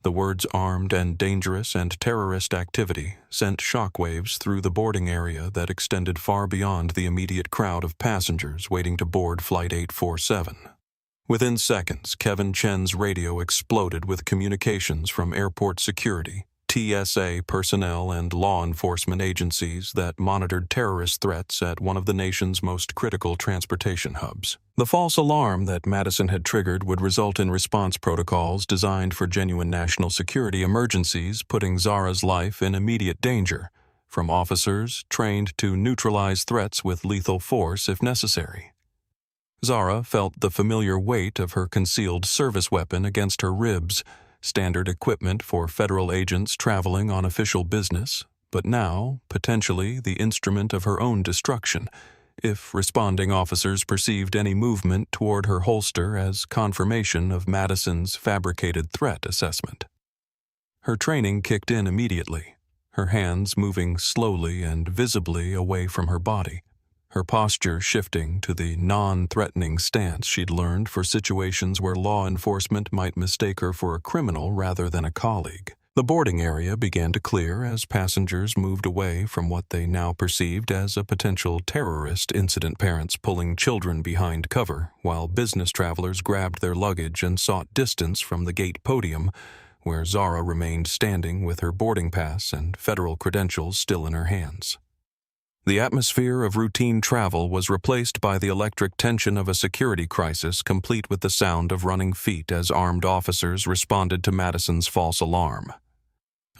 The words armed and dangerous and terrorist activity sent shockwaves through the boarding area that extended far beyond the immediate crowd of passengers waiting to board Flight 847. Within seconds, Kevin Chen's radio exploded with communications from airport security, TSA personnel, and law enforcement agencies that monitored terrorist threats at one of the nation's most critical transportation hubs. The false alarm that Madison had triggered would result in response protocols designed for genuine national security emergencies, putting Zara's life in immediate danger, from officers trained to neutralize threats with lethal force if necessary. Zara felt the familiar weight of her concealed service weapon against her ribs, standard equipment for federal agents traveling on official business, but now, potentially, the instrument of her own destruction, if responding officers perceived any movement toward her holster as confirmation of Madison's fabricated threat assessment. Her training kicked in immediately, her hands moving slowly and visibly away from her body, her posture shifting to the non-threatening stance she'd learned for situations where law enforcement might mistake her for a criminal rather than a colleague. The boarding area began to clear as passengers moved away from what they now perceived as a potential terrorist incident, parents pulling children behind cover, while business travelers grabbed their luggage and sought distance from the gate podium, where Zara remained standing with her boarding pass and federal credentials still in her hands. The atmosphere of routine travel was replaced by the electric tension of a security crisis, complete with the sound of running feet as armed officers responded to Madison's false alarm.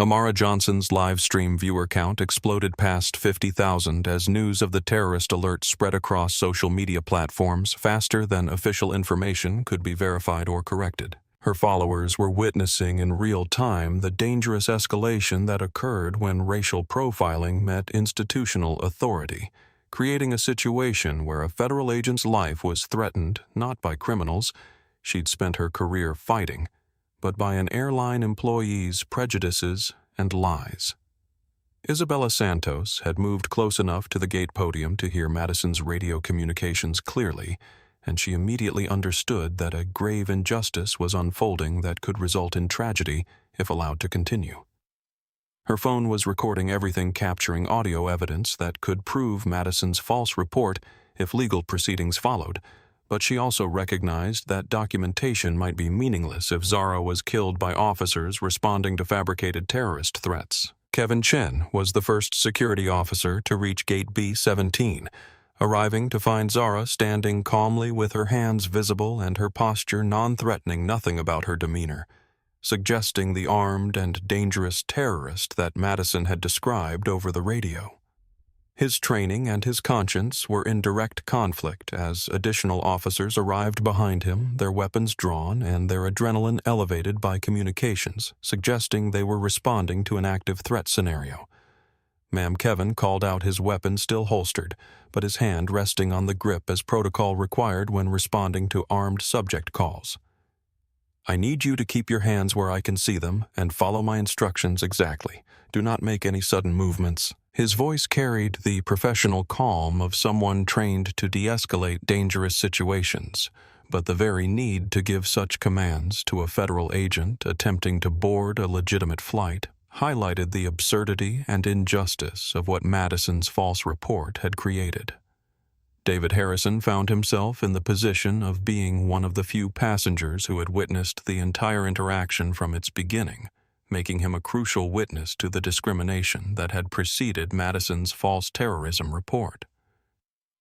Amara Johnson's live stream viewer count exploded past 50,000 as news of the terrorist alert spread across social media platforms faster than official information could be verified or corrected. Her followers were witnessing in real time the dangerous escalation that occurred when racial profiling met institutional authority, creating a situation where a federal agent's life was threatened not by criminals she'd spent her career fighting, but by an airline employee's prejudices and lies. Isabella Santos had moved close enough to the gate podium to hear Madison's radio communications clearly, and she immediately understood that a grave injustice was unfolding that could result in tragedy if allowed to continue. Her phone was recording everything, capturing audio evidence that could prove Madison's false report if legal proceedings followed, but she also recognized that documentation might be meaningless if Zara was killed by officers responding to fabricated terrorist threats. Kevin Chen was the first security officer to reach Gate B-17, arriving to find Zara standing calmly with her hands visible and her posture non-threatening, nothing about her demeanor, suggesting the armed and dangerous terrorist that Madison had described over the radio. His training and his conscience were in direct conflict as additional officers arrived behind him, their weapons drawn and their adrenaline elevated by communications, suggesting they were responding to an active threat scenario. Ma'am Kevin called out, his weapon still holstered, but his hand resting on the grip as protocol required when responding to armed subject calls. "I need you to keep your hands where I can see them and follow my instructions exactly. Do not make any sudden movements." His voice carried the professional calm of someone trained to de-escalate dangerous situations, but the very need to give such commands to a federal agent attempting to board a legitimate flight highlighted the absurdity and injustice of what Madison's false report had created. David Harrison found himself in the position of being one of the few passengers who had witnessed the entire interaction from its beginning, making him a crucial witness to the discrimination that had preceded Madison's false terrorism report.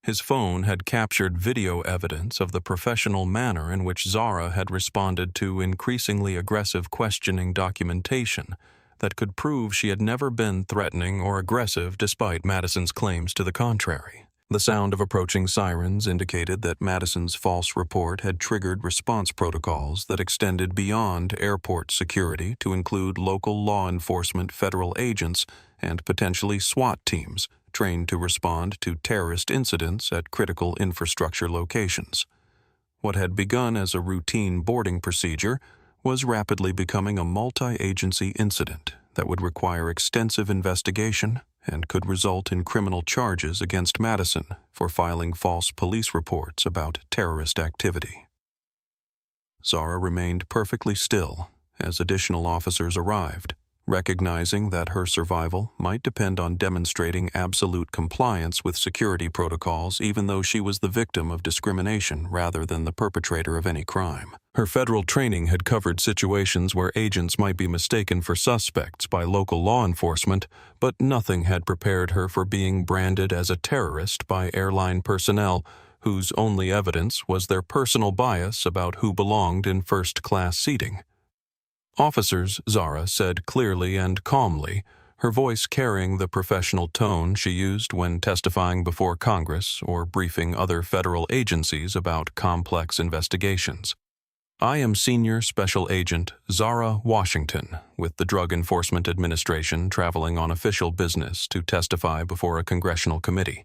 His phone had captured video evidence of the professional manner in which Zara had responded to increasingly aggressive questioning documentation that could prove she had never been threatening or aggressive despite Madison's claims to the contrary. The sound of approaching sirens indicated that Madison's false report had triggered response protocols that extended beyond airport security to include local law enforcement federal agents and potentially SWAT teams trained to respond to terrorist incidents at critical infrastructure locations. What had begun as a routine boarding procedure was rapidly becoming a multi-agency incident that would require extensive investigation and could result in criminal charges against Madison for filing false police reports about terrorist activity. Zara remained perfectly still as additional officers arrived, recognizing that her survival might depend on demonstrating absolute compliance with security protocols even though she was the victim of discrimination rather than the perpetrator of any crime. Her federal training had covered situations where agents might be mistaken for suspects by local law enforcement, but nothing had prepared her for being branded as a terrorist by airline personnel whose only evidence was their personal bias about who belonged in first-class seating. "Officers," Zara said clearly and calmly, her voice carrying the professional tone she used when testifying before Congress or briefing other federal agencies about complex investigations. "I am Senior Special Agent Zara Washington with the Drug Enforcement Administration traveling on official business to testify before a congressional committee.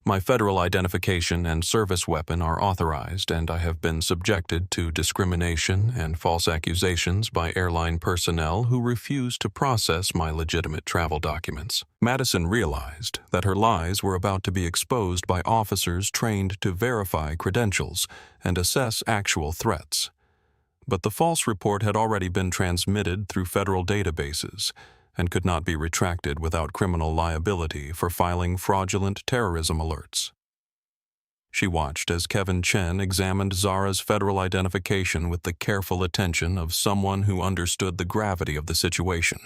My federal identification and service weapon are authorized, and I have been subjected to discrimination and false accusations by airline personnel who refuse to process my legitimate travel documents." Madison realized that her lies were about to be exposed by officers trained to verify credentials and assess actual threats. But the false report had already been transmitted through federal databases and could not be retracted without criminal liability for filing fraudulent terrorism alerts. She watched as Kevin Chen examined Zara's federal identification with the careful attention of someone who understood the gravity of the situation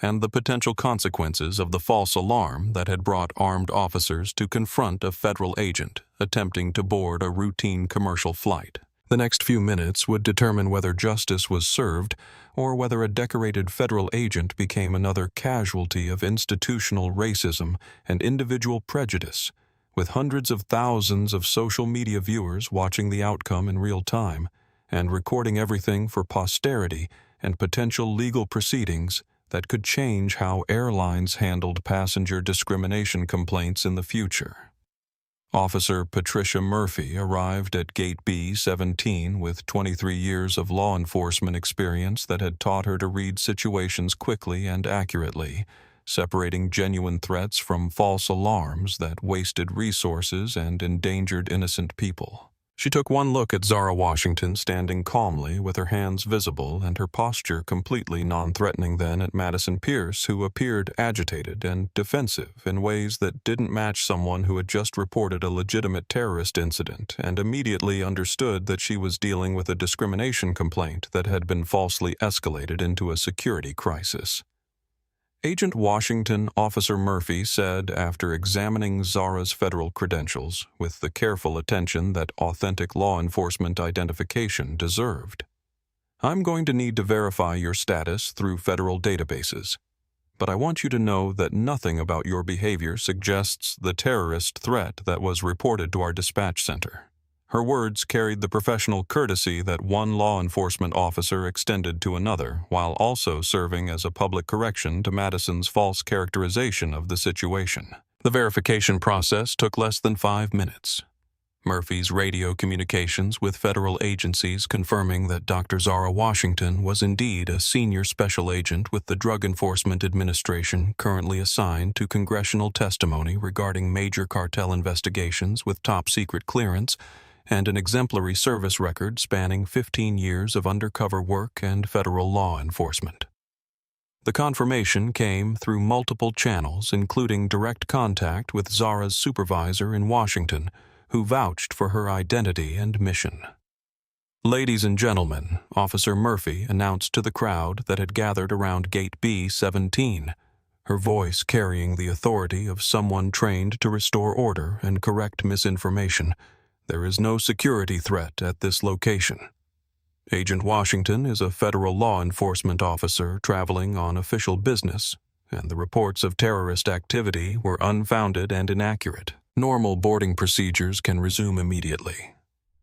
and the potential consequences of the false alarm that had brought armed officers to confront a federal agent attempting to board a routine commercial flight. The next few minutes would determine whether justice was served or whether a decorated federal agent became another casualty of institutional racism and individual prejudice, with hundreds of thousands of social media viewers watching the outcome in real time and recording everything for posterity and potential legal proceedings that could change how airlines handled passenger discrimination complaints in the future. Officer Patricia Murphy arrived at Gate B-17 with 23 years of law enforcement experience that had taught her to read situations quickly and accurately, separating genuine threats from false alarms that wasted resources and endangered innocent people. She took one look at Zara Washington standing calmly with her hands visible and her posture completely non-threatening, then at Madison Pierce, who appeared agitated and defensive in ways that didn't match someone who had just reported a legitimate terrorist incident and immediately understood that she was dealing with a discrimination complaint that had been falsely escalated into a security crisis. Agent Washington, Officer Murphy said after examining Zara's federal credentials with the careful attention that authentic law enforcement identification deserved. "I'm going to need to verify your status through federal databases, but I want you to know that nothing about your behavior suggests the terrorist threat that was reported to our dispatch center." Her words carried the professional courtesy that one law enforcement officer extended to another, while also serving as a public correction to Madison's false characterization of the situation. The verification process took less than 5 minutes. Murphy's radio communications with federal agencies confirming that Dr. Zara Washington was indeed a senior special agent with the Drug Enforcement Administration currently assigned to congressional testimony regarding major cartel investigations with top-secret clearance and an exemplary service record spanning 15 years of undercover work and federal law enforcement. The confirmation came through multiple channels, including direct contact with Zara's supervisor in Washington, who vouched for her identity and mission. "Ladies and gentlemen," Officer Murphy announced to the crowd that had gathered around Gate B-17, her voice carrying the authority of someone trained to restore order and correct misinformation. "There is no security threat at this location. Agent Washington is a federal law enforcement officer traveling on official business, and the reports of terrorist activity were unfounded and inaccurate. Normal boarding procedures can resume immediately."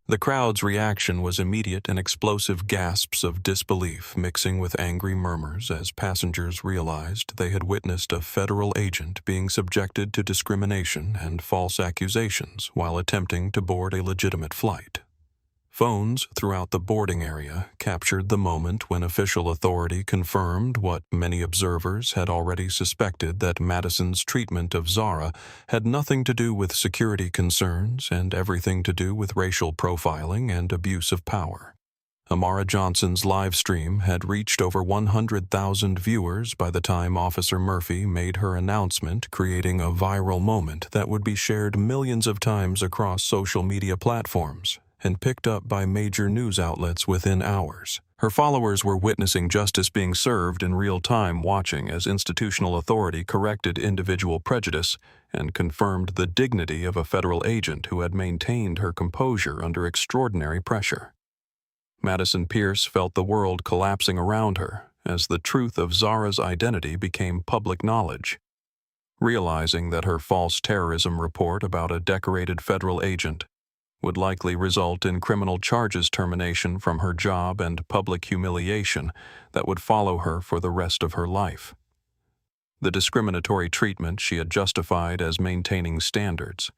The crowd's reaction was immediate and explosive gasps of disbelief mixing with angry murmurs as passengers realized they had witnessed a federal agent being subjected to discrimination and false accusations while attempting to board a legitimate flight. Phones throughout the boarding area captured the moment when official authority confirmed what many observers had already suspected, that Madison's treatment of Zara had nothing to do with security concerns and everything to do with racial profiling and abuse of power. Amara Johnson's live stream had reached over 100,000 viewers by the time Officer Murphy made her announcement, creating a viral moment that would be shared millions of times across social media platforms and picked up by major news outlets within hours. Her followers were witnessing justice being served in real time, watching as institutional authority corrected individual prejudice and confirmed the dignity of a federal agent who had maintained her composure under extraordinary pressure. Madison Pierce felt the world collapsing around her as the truth of Zara's identity became public knowledge. Realizing that her false terrorism report about a decorated federal agent would likely result in criminal charges, termination from her job, and public humiliation that would follow her for the rest of her life. The discriminatory treatment she had justified as maintaining standards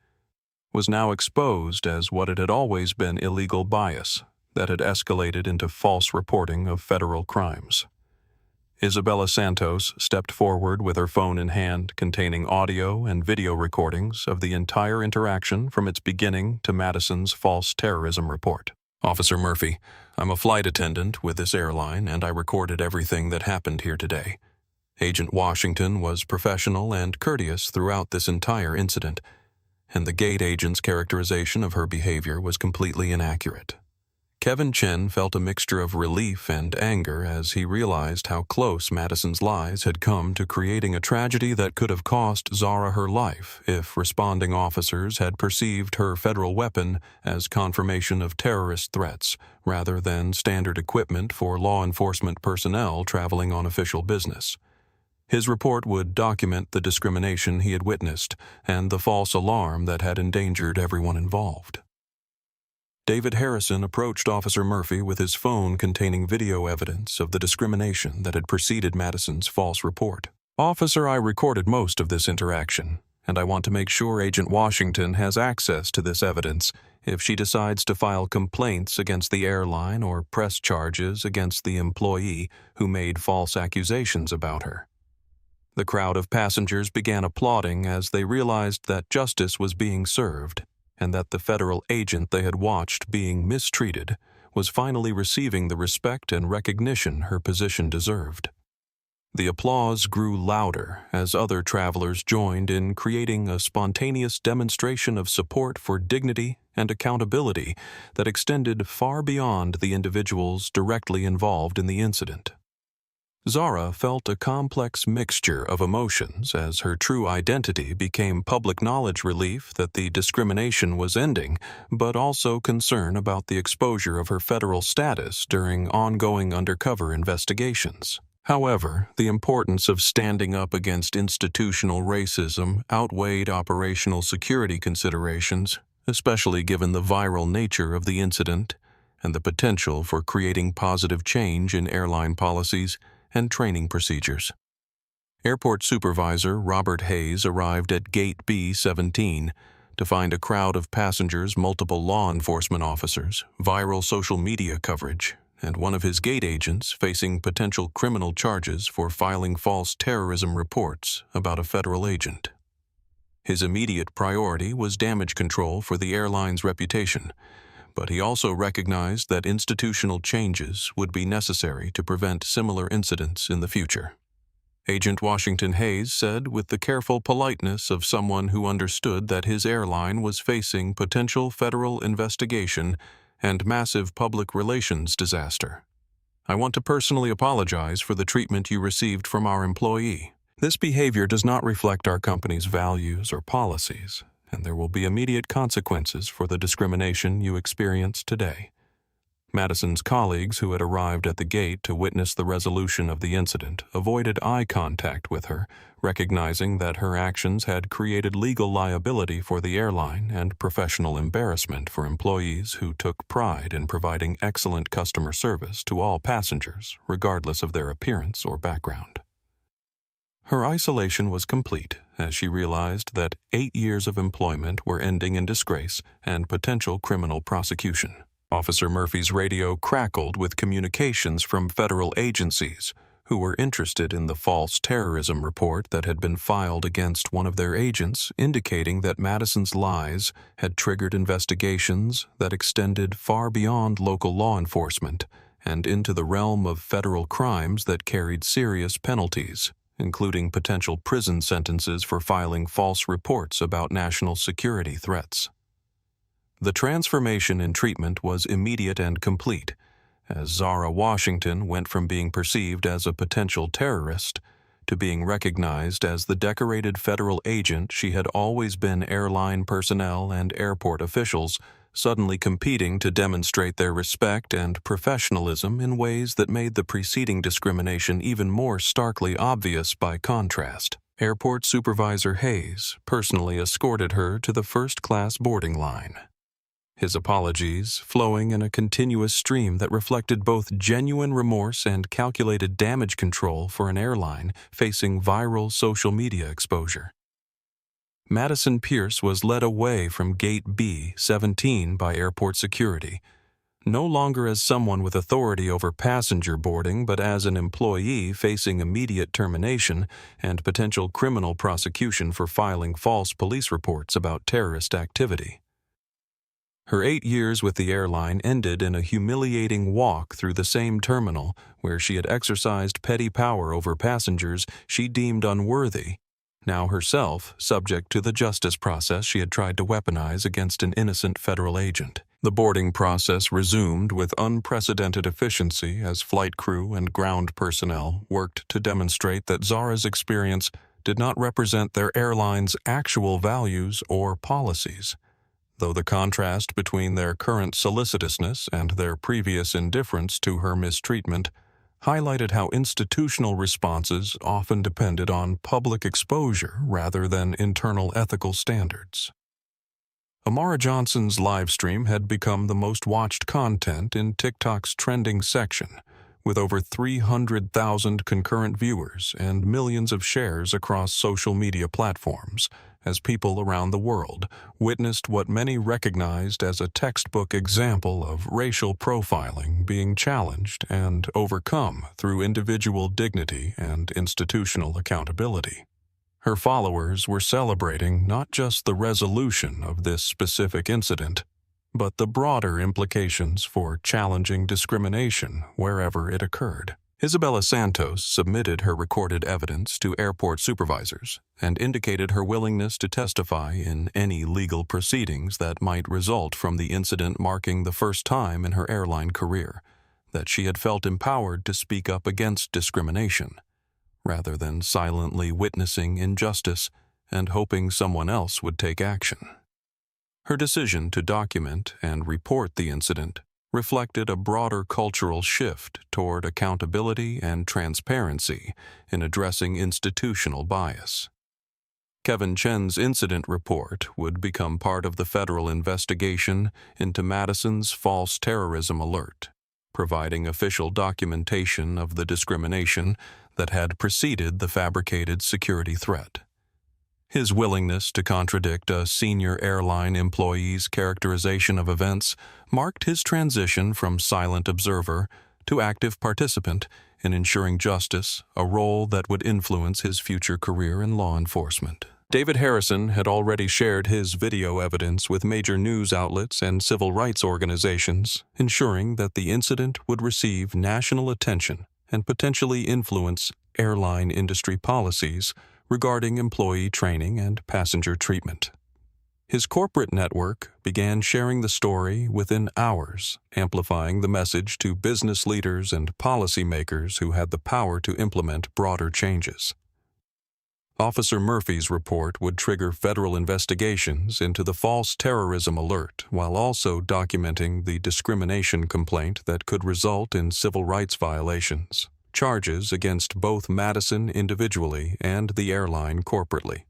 was now exposed as what it had always been: illegal bias that had escalated into false reporting of federal crimes. Isabella Santos stepped forward with her phone in hand, containing audio and video recordings of the entire interaction from its beginning to Madison's false terrorism report. "Officer Murphy, I'm a flight attendant with this airline, and I recorded everything that happened here today. Agent Washington was professional and courteous throughout this entire incident, and the gate agent's characterization of her behavior was completely inaccurate." Kevin Chen felt a mixture of relief and anger as he realized how close Madison's lies had come to creating a tragedy that could have cost Zara her life if responding officers had perceived her federal weapon as confirmation of terrorist threats rather than standard equipment for law enforcement personnel traveling on official business. His report would document the discrimination he had witnessed and the false alarm that had endangered everyone involved. David Harrison approached Officer Murphy with his phone containing video evidence of the discrimination that had preceded Madison's false report. "Officer, I recorded most of this interaction, and I want to make sure Agent Washington has access to this evidence if she decides to file complaints against the airline or press charges against the employee who made false accusations about her." The crowd of passengers began applauding as they realized that justice was being served, and that the federal agent they had watched being mistreated was finally receiving the respect and recognition her position deserved. The applause grew louder as other travelers joined in creating a spontaneous demonstration of support for dignity and accountability that extended far beyond the individuals directly involved in the incident. Zara felt a complex mixture of emotions as her true identity became public knowledge: relief that the discrimination was ending, but also concern about the exposure of her federal status during ongoing undercover investigations. However, the importance of standing up against institutional racism outweighed operational security considerations, especially given the viral nature of the incident and the potential for creating positive change in airline policies and training procedures. Airport Supervisor Robert Hayes arrived at Gate B-17 to find a crowd of passengers, multiple law enforcement officers, viral social media coverage, and one of his gate agents facing potential criminal charges for filing false terrorism reports about a federal agent. His immediate priority was damage control for the airline's reputation, but he also recognized that institutional changes would be necessary to prevent similar incidents in the future. Agent Washington Hayes said with the careful politeness of someone who understood that his airline was facing potential federal investigation and massive public relations disaster, "I want to personally apologize for the treatment you received from our employee. This behavior does not reflect our company's values or policies, and there will be immediate consequences for the discrimination you experience today. Madison's colleagues who had arrived at the gate to witness the resolution of the incident avoided eye contact with her, recognizing that her actions had created legal liability for the airline and professional embarrassment for employees who took pride in providing excellent customer service to all passengers, regardless of their appearance or background. Her isolation was complete as she realized that 8 years of employment were ending in disgrace and potential criminal prosecution. Officer Murphy's radio crackled with communications from federal agencies who were interested in the false terrorism report that had been filed against one of their agents, indicating that Madison's lies had triggered investigations that extended far beyond local law enforcement and into the realm of federal crimes that carried serious penalties, including potential prison sentences for filing false reports about national security threats. The transformation in treatment was immediate and complete, as Zara Washington went from being perceived as a potential terrorist to being recognized as the decorated federal agent she had always been. Airline personnel and airport officials suddenly competing to demonstrate their respect and professionalism in ways that made the preceding discrimination even more starkly obvious by contrast. Airport Supervisor Hayes personally escorted her to the first-class boarding line, his apologies flowing in a continuous stream that reflected both genuine remorse and calculated damage control for an airline facing viral social media exposure. Madison Pierce was led away from Gate B-17 by airport security, no longer as someone with authority over passenger boarding, but as an employee facing immediate termination and potential criminal prosecution for filing false police reports about terrorist activity. Her 8 years with the airline ended in a humiliating walk through the same terminal where she had exercised petty power over passengers she deemed unworthy, now herself subject to the justice process she had tried to weaponize against an innocent federal agent. The boarding process resumed with unprecedented efficiency as flight crew and ground personnel worked to demonstrate that Zara's experience did not represent their airline's actual values or policies, though the contrast between their current solicitousness and their previous indifference to her mistreatment highlighted how institutional responses often depended on public exposure rather than internal ethical standards. Amara Johnson's livestream had become the most watched content in TikTok's trending section, with over 300,000 concurrent viewers and millions of shares across social media platforms, as people around the world witnessed what many recognized as a textbook example of racial profiling being challenged and overcome through individual dignity and institutional accountability. Her followers were celebrating not just the resolution of this specific incident, but the broader implications for challenging discrimination wherever it occurred. Isabella Santos submitted her recorded evidence to airport supervisors and indicated her willingness to testify in any legal proceedings that might result from the incident, marking the first time in her airline career that she had felt empowered to speak up against discrimination, rather than silently witnessing injustice and hoping someone else would take action. Her decision to document and report the incident reflected a broader cultural shift toward accountability and transparency in addressing institutional bias. Kevin Chen's incident report would become part of the federal investigation into Madison's false terrorism alert, providing official documentation of the discrimination that had preceded the fabricated security threat. His willingness to contradict a senior airline employee's characterization of events marked his transition from silent observer to active participant in ensuring justice, a role that would influence his future career in law enforcement. David Harrison had already shared his video evidence with major news outlets and civil rights organizations, ensuring that the incident would receive national attention and potentially influence airline industry policies regarding employee training and passenger treatment. His corporate network began sharing the story within hours, amplifying the message to business leaders and policymakers who had the power to implement broader changes. Officer Murphy's report would trigger federal investigations into the false terrorism alert while also documenting the discrimination complaint that could result in civil rights violations, charges against both Madison individually and the airline corporately.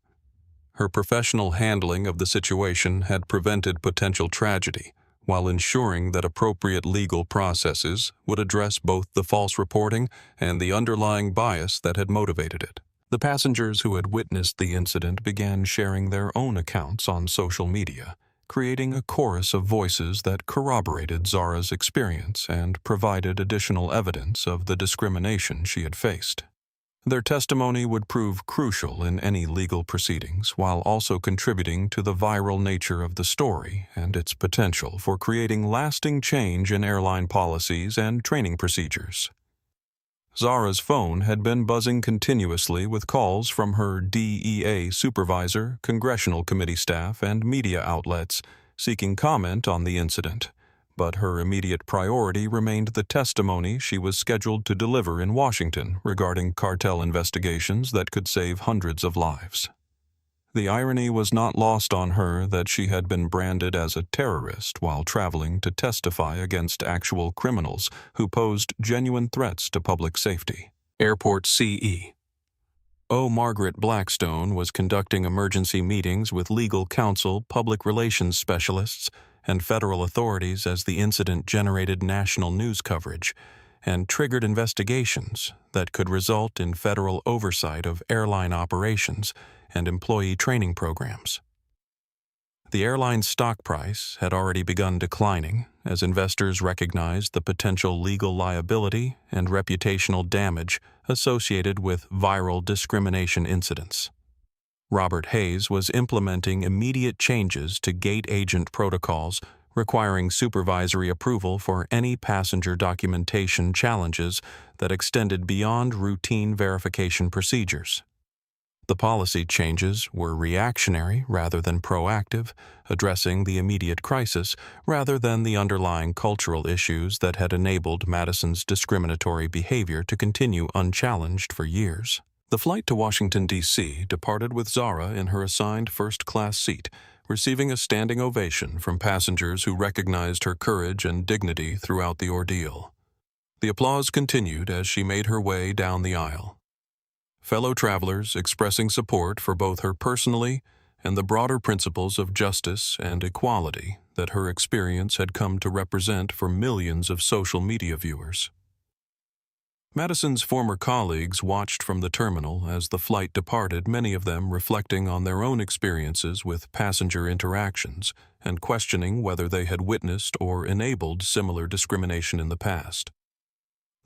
Her professional handling of the situation had prevented potential tragedy, while ensuring that appropriate legal processes would address both the false reporting and the underlying bias that had motivated it. The passengers who had witnessed the incident began sharing their own accounts on social media, creating a chorus of voices that corroborated Zara's experience and provided additional evidence of the discrimination she had faced. Their testimony would prove crucial in any legal proceedings while also contributing to the viral nature of the story and its potential for creating lasting change in airline policies and training procedures. Zara's phone had been buzzing continuously with calls from her DEA supervisor, congressional committee staff, and media outlets seeking comment on the incident, but her immediate priority remained the testimony she was scheduled to deliver in Washington regarding cartel investigations that could save hundreds of lives. The irony was not lost on her that she had been branded as a terrorist while traveling to testify against actual criminals who posed genuine threats to public safety. Airport CE. Margaret Blackstone was conducting emergency meetings with legal counsel, public relations specialists, and federal authorities as the incident generated national news coverage and triggered investigations that could result in federal oversight of airline operations and employee training programs. The airline's stock price had already begun declining as investors recognized the potential legal liability and reputational damage associated with viral discrimination incidents. Robert Hayes was implementing immediate changes to gate agent protocols requiring supervisory approval for any passenger documentation challenges that extended beyond routine verification procedures. The policy changes were reactionary rather than proactive, addressing the immediate crisis rather than the underlying cultural issues that had enabled Madison's discriminatory behavior to continue unchallenged for years. The flight to Washington, D.C. departed with Zara in her assigned first-class seat, receiving a standing ovation from passengers who recognized her courage and dignity throughout the ordeal. The applause continued as she made her way down the aisle, fellow travelers expressing support for both her personally and the broader principles of justice and equality that her experience had come to represent for millions of social media viewers. Madison's former colleagues watched from the terminal as the flight departed, many of them reflecting on their own experiences with passenger interactions and questioning whether they had witnessed or enabled similar discrimination in the past.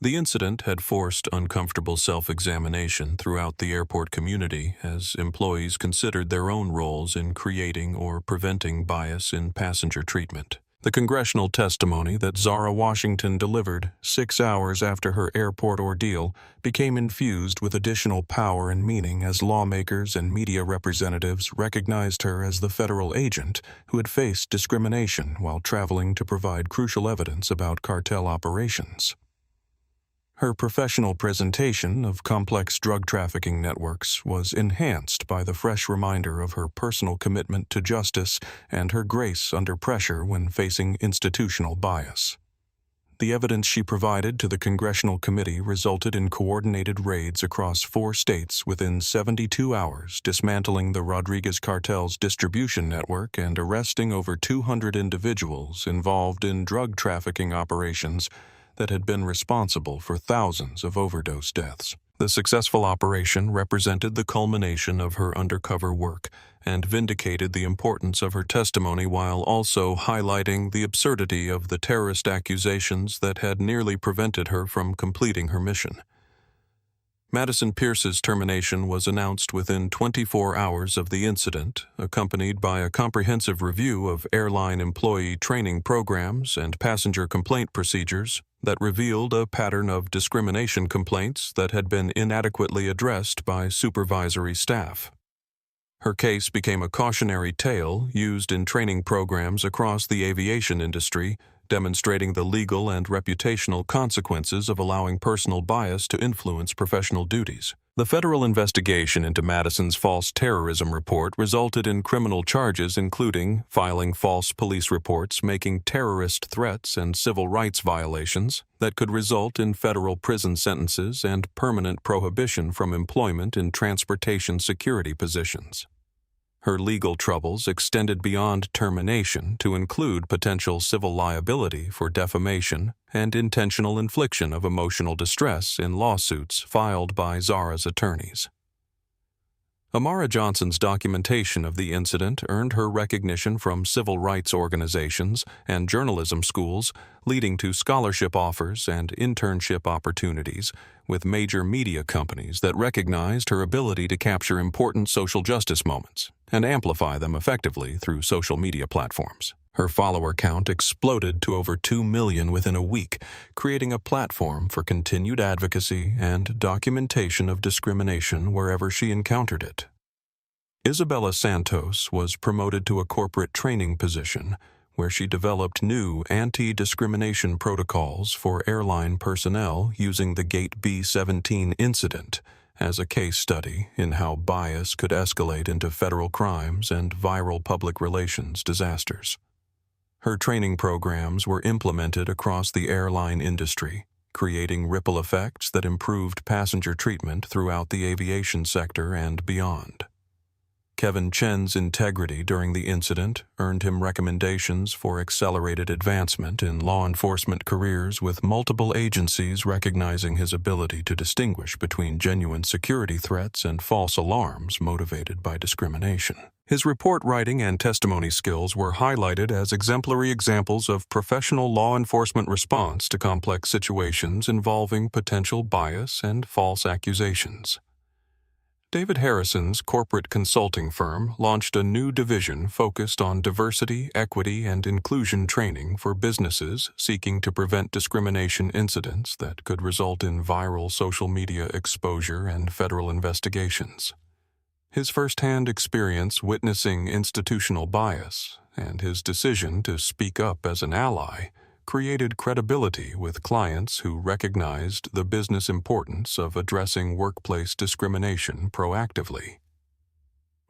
The incident had forced uncomfortable self-examination throughout the airport community as employees considered their own roles in creating or preventing bias in passenger treatment. The congressional testimony that Zara Washington delivered 6 hours after her airport ordeal became infused with additional power and meaning as lawmakers and media representatives recognized her as the federal agent who had faced discrimination while traveling to provide crucial evidence about cartel operations. Her professional presentation of complex drug trafficking networks was enhanced by the fresh reminder of her personal commitment to justice and her grace under pressure when facing institutional bias. The evidence she provided to the congressional committee resulted in coordinated raids across 4 states within 72 hours, dismantling the Rodriguez cartel's distribution network and arresting over 200 individuals involved in drug trafficking operations that had been responsible for thousands of overdose deaths. The successful operation represented the culmination of her undercover work and vindicated the importance of her testimony while also highlighting the absurdity of the terrorist accusations that had nearly prevented her from completing her mission. Madison Pierce's termination was announced within 24 hours of the incident, accompanied by a comprehensive review of airline employee training programs and passenger complaint procedures that revealed a pattern of discrimination complaints that had been inadequately addressed by supervisory staff. Her case became a cautionary tale used in training programs across the aviation industry, demonstrating the legal and reputational consequences of allowing personal bias to influence professional duties. The federal investigation into Madison's false terrorism report resulted in criminal charges including filing false police reports, making terrorist threats, and civil rights violations that could result in federal prison sentences and permanent prohibition from employment in transportation security positions. Her legal troubles extended beyond termination to include potential civil liability for defamation and intentional infliction of emotional distress in lawsuits filed by Zara's attorneys. Amara Johnson's documentation of the incident earned her recognition from civil rights organizations and journalism schools, leading to scholarship offers and internship opportunities with major media companies that recognized her ability to capture important social justice moments and amplify them effectively through social media platforms. Her follower count exploded to over 2 million within a week, creating a platform for continued advocacy and documentation of discrimination wherever she encountered it. Isabella Santos was promoted to a corporate training position where she developed new anti-discrimination protocols for airline personnel using the Gate B-17 incident as a case study in how bias could escalate into federal crimes and viral public relations disasters. Her training programs were implemented across the airline industry, creating ripple effects that improved passenger treatment throughout the aviation sector and beyond. Kevin Chen's integrity during the incident earned him recommendations for accelerated advancement in law enforcement careers, with multiple agencies recognizing his ability to distinguish between genuine security threats and false alarms motivated by discrimination. His report writing and testimony skills were highlighted as exemplary examples of professional law enforcement response to complex situations involving potential bias and false accusations. David Harrison's corporate consulting firm launched a new division focused on diversity, equity, and inclusion training for businesses seeking to prevent discrimination incidents that could result in viral social media exposure and federal investigations. His firsthand experience witnessing institutional bias and his decision to speak up as an ally created credibility with clients who recognized the business importance of addressing workplace discrimination proactively.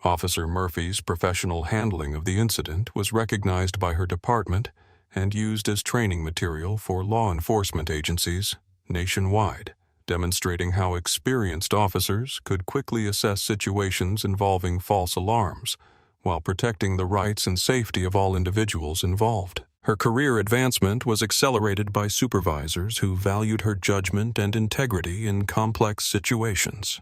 Officer Murphy's professional handling of the incident was recognized by her department and used as training material for law enforcement agencies nationwide, demonstrating how experienced officers could quickly assess situations involving false alarms while protecting the rights and safety of all individuals involved. Her career advancement was accelerated by supervisors who valued her judgment and integrity in complex situations.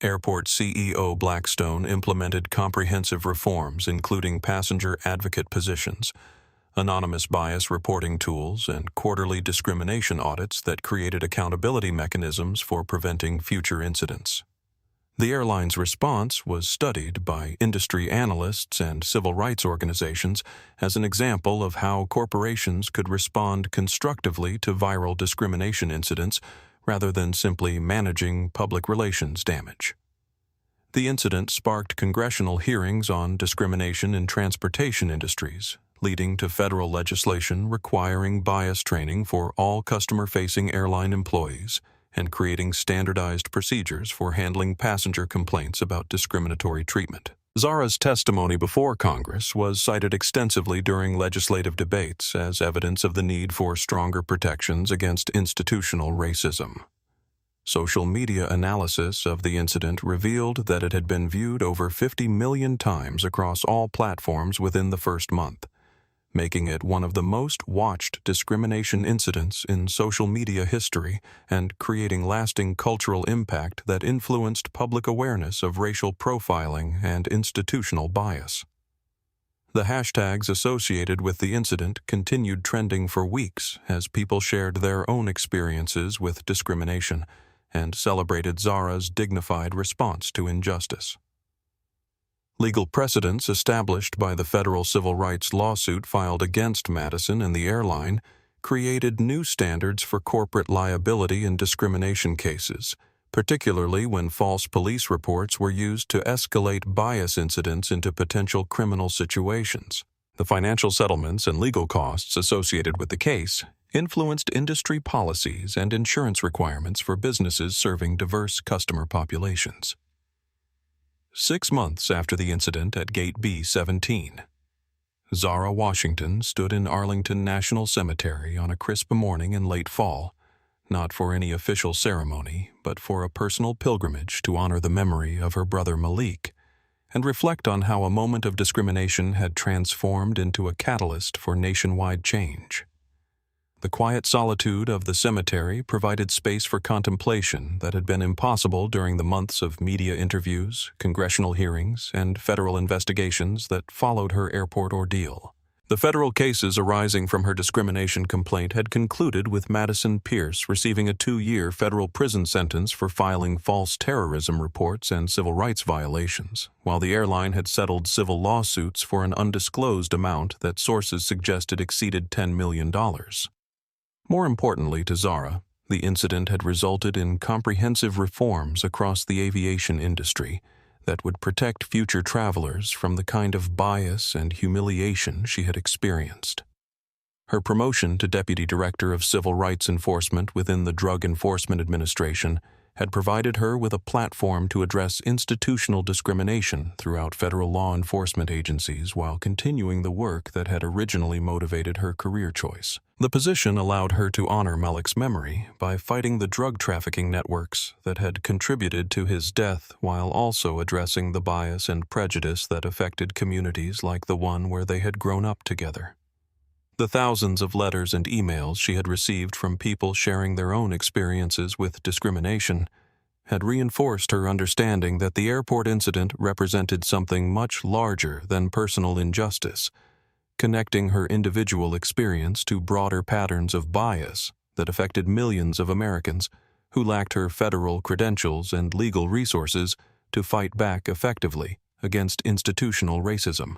Airport CEO Blackstone implemented comprehensive reforms including passenger advocate positions, anonymous bias reporting tools, and quarterly discrimination audits that created accountability mechanisms for preventing future incidents. The airline's response was studied by industry analysts and civil rights organizations as an example of how corporations could respond constructively to viral discrimination incidents rather than simply managing public relations damage. The incident sparked congressional hearings on discrimination in transportation industries, leading to federal legislation requiring bias training for all customer-facing airline employees and creating standardized procedures for handling passenger complaints about discriminatory treatment. Zara's testimony before Congress was cited extensively during legislative debates as evidence of the need for stronger protections against institutional racism. Social media analysis of the incident revealed that it had been viewed over 50 million times across all platforms within the first month, making it one of the most watched discrimination incidents in social media history and creating lasting cultural impact that influenced public awareness of racial profiling and institutional bias. The hashtags associated with the incident continued trending for weeks as people shared their own experiences with discrimination and celebrated Zara's dignified response to injustice. Legal precedents established by the federal civil rights lawsuit filed against Madison and the airline created new standards for corporate liability in discrimination cases, particularly when false police reports were used to escalate bias incidents into potential criminal situations. The financial settlements and legal costs associated with the case influenced industry policies and insurance requirements for businesses serving diverse customer populations. 6 months after the incident at Gate B-17, Zara Washington stood in Arlington National Cemetery on a crisp morning in late fall, not for any official ceremony, but for a personal pilgrimage to honor the memory of her brother Malik and reflect on how a moment of discrimination had transformed into a catalyst for nationwide change. The quiet solitude of the cemetery provided space for contemplation that had been impossible during the months of media interviews, congressional hearings, and federal investigations that followed her airport ordeal. The federal cases arising from her discrimination complaint had concluded with Madison Pierce receiving a 2-year federal prison sentence for filing false terrorism reports and civil rights violations, while the airline had settled civil lawsuits for an undisclosed amount that sources suggested exceeded $10 million. More importantly to Zara, the incident had resulted in comprehensive reforms across the aviation industry that would protect future travelers from the kind of bias and humiliation she had experienced. Her promotion to Deputy Director of Civil Rights Enforcement within the Drug Enforcement Administration had provided her with a platform to address institutional discrimination throughout federal law enforcement agencies while continuing the work that had originally motivated her career choice. The position allowed her to honor Malik's memory by fighting the drug trafficking networks that had contributed to his death while also addressing the bias and prejudice that affected communities like the one where they had grown up together. The thousands of letters and emails she had received from people sharing their own experiences with discrimination had reinforced her understanding that the airport incident represented something much larger than personal injustice, connecting her individual experience to broader patterns of bias that affected millions of Americans who lacked her federal credentials and legal resources to fight back effectively against institutional racism.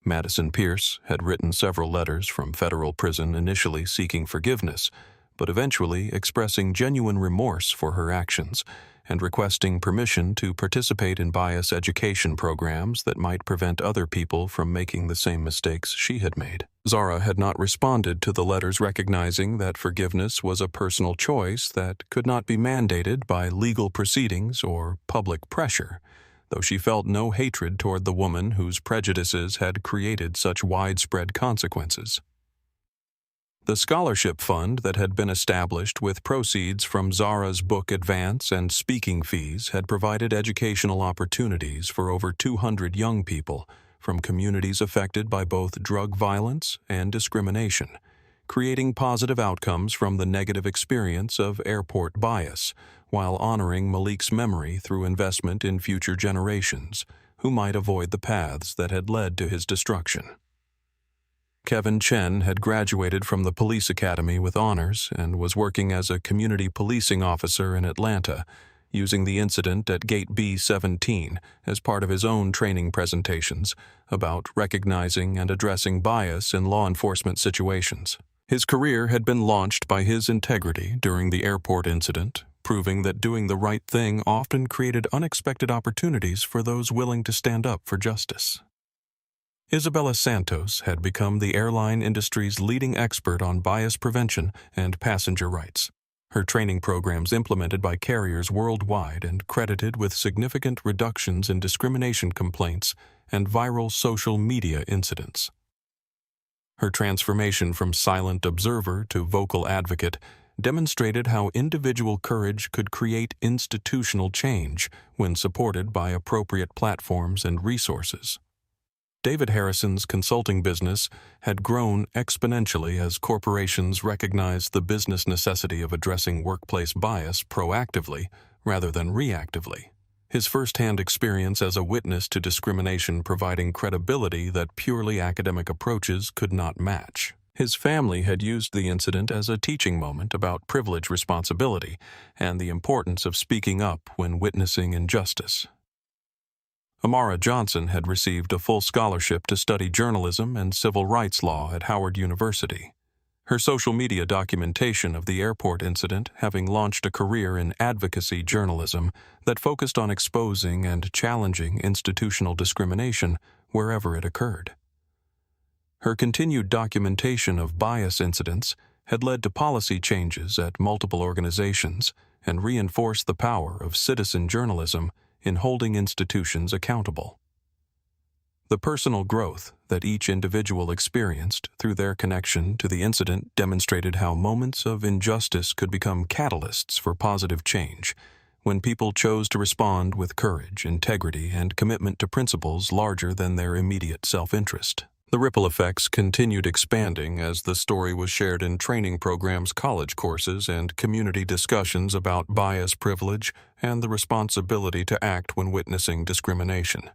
Madison Pierce had written several letters from federal prison initially seeking forgiveness, but eventually expressing genuine remorse for her actions and requesting permission to participate in bias education programs that might prevent other people from making the same mistakes she had made. Zara had not responded to the letters, recognizing that forgiveness was a personal choice that could not be mandated by legal proceedings or public pressure, though she felt no hatred toward the woman whose prejudices had created such widespread consequences. The scholarship fund that had been established with proceeds from Zara's book advance and speaking fees had provided educational opportunities for over 200 young people from communities affected by both drug violence and discrimination, creating positive outcomes from the negative experience of airport bias, while honoring Malik's memory through investment in future generations who might avoid the paths that had led to his destruction. Kevin Chen had graduated from the police academy with honors and was working as a community policing officer in Atlanta, using the incident at Gate B-17 as part of his own training presentations about recognizing and addressing bias in law enforcement situations. His career had been launched by his integrity during the airport incident, proving that doing the right thing often created unexpected opportunities for those willing to stand up for justice. Isabella Santos had become the airline industry's leading expert on bias prevention and passenger rights. Her training programs implemented by carriers worldwide and credited with significant reductions in discrimination complaints and viral social media incidents. Her transformation from silent observer to vocal advocate demonstrated how individual courage could create institutional change when supported by appropriate platforms and resources. David Harrison's consulting business had grown exponentially as corporations recognized the business necessity of addressing workplace bias proactively rather than reactively. His first-hand experience as a witness to discrimination providing credibility that purely academic approaches could not match. His family had used the incident as a teaching moment about privilege responsibility and the importance of speaking up when witnessing injustice. Amara Johnson had received a full scholarship to study journalism and civil rights law at Howard University. Her social media documentation of the airport incident having launched a career in advocacy journalism that focused on exposing and challenging institutional discrimination wherever it occurred. Her continued documentation of bias incidents had led to policy changes at multiple organizations and reinforced the power of citizen journalism in holding institutions accountable. The personal growth that each individual experienced through their connection to the incident demonstrated how moments of injustice could become catalysts for positive change when people chose to respond with courage, integrity, and commitment to principles larger than their immediate self-interest. The ripple effects continued expanding as the story was shared in training programs, college courses, and community discussions about bias, privilege, and the responsibility to act when witnessing discrimination.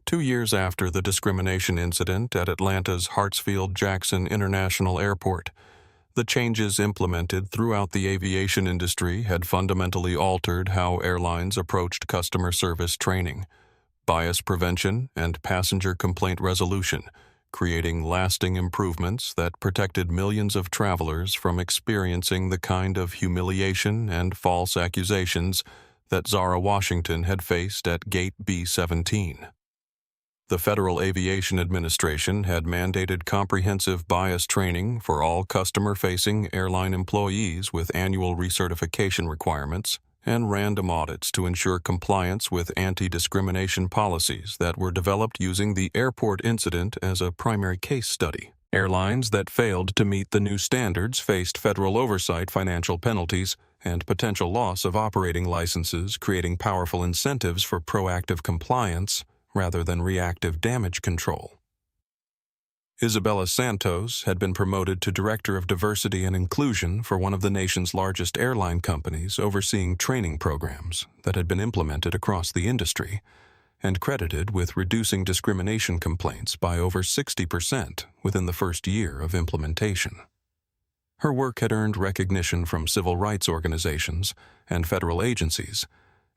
2 years after the discrimination incident at Atlanta's Hartsfield-Jackson International Airport, the changes implemented throughout the aviation industry had fundamentally altered how airlines approached customer service training, bias prevention, and passenger complaint resolution, creating lasting improvements that protected millions of travelers from experiencing the kind of humiliation and false accusations that Zara Washington had faced at Gate B-17. The Federal Aviation Administration had mandated comprehensive bias training for all customer-facing airline employees with annual recertification requirements and random audits to ensure compliance with anti-discrimination policies that were developed using the airport incident as a primary case study. Airlines that failed to meet the new standards faced federal oversight, financial penalties, and potential loss of operating licenses, creating powerful incentives for proactive compliance rather than reactive damage control. Isabella Santos had been promoted to Director of Diversity and Inclusion for one of the nation's largest airline companies, overseeing training programs that had been implemented across the industry and credited with reducing discrimination complaints by over 60% within the first year of implementation. Her work had earned recognition from civil rights organizations and federal agencies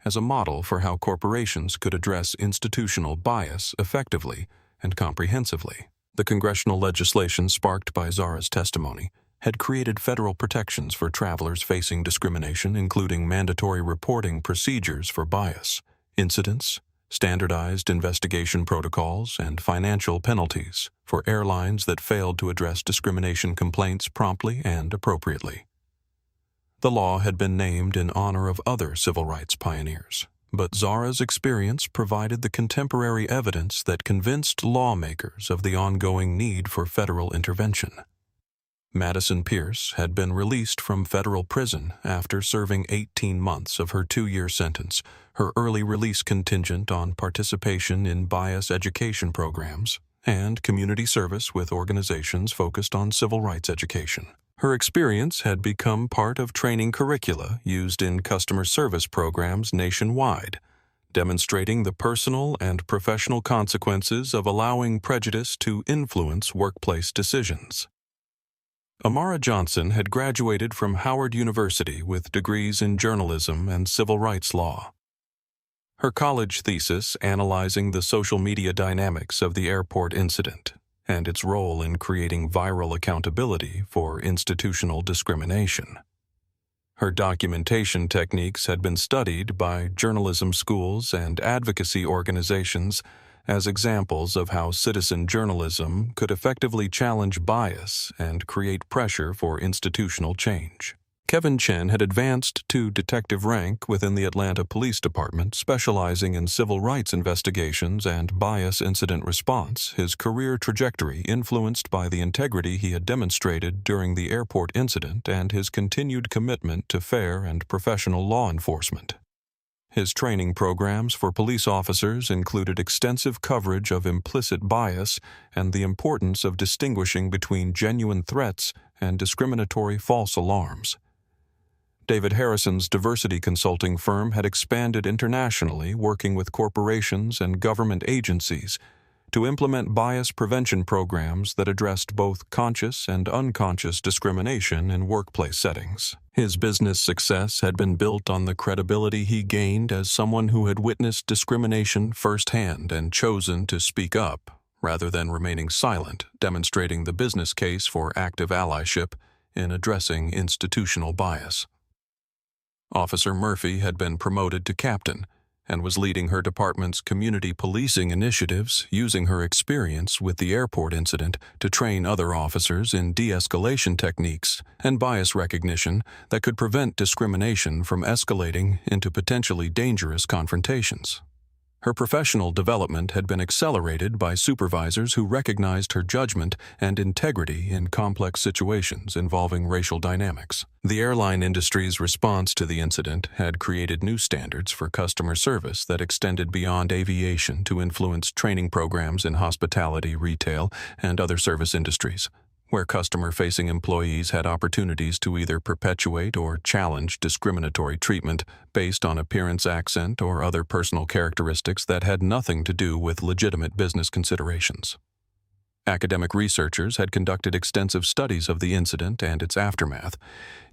as a model for how corporations could address institutional bias effectively and comprehensively. The congressional legislation sparked by Zara's testimony had created federal protections for travelers facing discrimination, including mandatory reporting procedures for bias, incidents, standardized investigation protocols, and financial penalties for airlines that failed to address discrimination complaints promptly and appropriately. The law had been named in honor of other civil rights pioneers, but Zara's experience provided the contemporary evidence that convinced lawmakers of the ongoing need for federal intervention. Madison Pierce had been released from federal prison after serving 18 months of her 2-year sentence, her early release contingent on participation in bias education programs and community service with organizations focused on civil rights education. Her experience had become part of training curricula used in customer service programs nationwide, demonstrating the personal and professional consequences of allowing prejudice to influence workplace decisions. Amara Johnson had graduated from Howard University with degrees in journalism and civil rights law. Her college thesis analyzing the social media dynamics of the airport incident and its role in creating viral accountability for institutional discrimination. Her documentation techniques had been studied by journalism schools and advocacy organizations as examples of how citizen journalism could effectively challenge bias and create pressure for institutional change. Kevin Chen had advanced to detective rank within the Atlanta Police Department, specializing in civil rights investigations and bias incident response, his career trajectory influenced by the integrity he had demonstrated during the airport incident and his continued commitment to fair and professional law enforcement. His training programs for police officers included extensive coverage of implicit bias and the importance of distinguishing between genuine threats and discriminatory false alarms. David Harrison's diversity consulting firm had expanded internationally, working with corporations and government agencies to implement bias prevention programs that addressed both conscious and unconscious discrimination in workplace settings. His business success had been built on the credibility he gained as someone who had witnessed discrimination firsthand and chosen to speak up rather than remaining silent, demonstrating the business case for active allyship in addressing institutional bias. Officer Murphy had been promoted to captain, and was leading her department's community policing initiatives, using her experience with the airport incident to train other officers in de-escalation techniques and bias recognition that could prevent discrimination from escalating into potentially dangerous confrontations. Her professional development had been accelerated by supervisors who recognized her judgment and integrity in complex situations involving racial dynamics. The airline industry's response to the incident had created new standards for customer service that extended beyond aviation to influence training programs in hospitality, retail, and other service industries, where customer-facing employees had opportunities to either perpetuate or challenge discriminatory treatment based on appearance, accent, or other personal characteristics that had nothing to do with legitimate business considerations. Academic researchers had conducted extensive studies of the incident and its aftermath,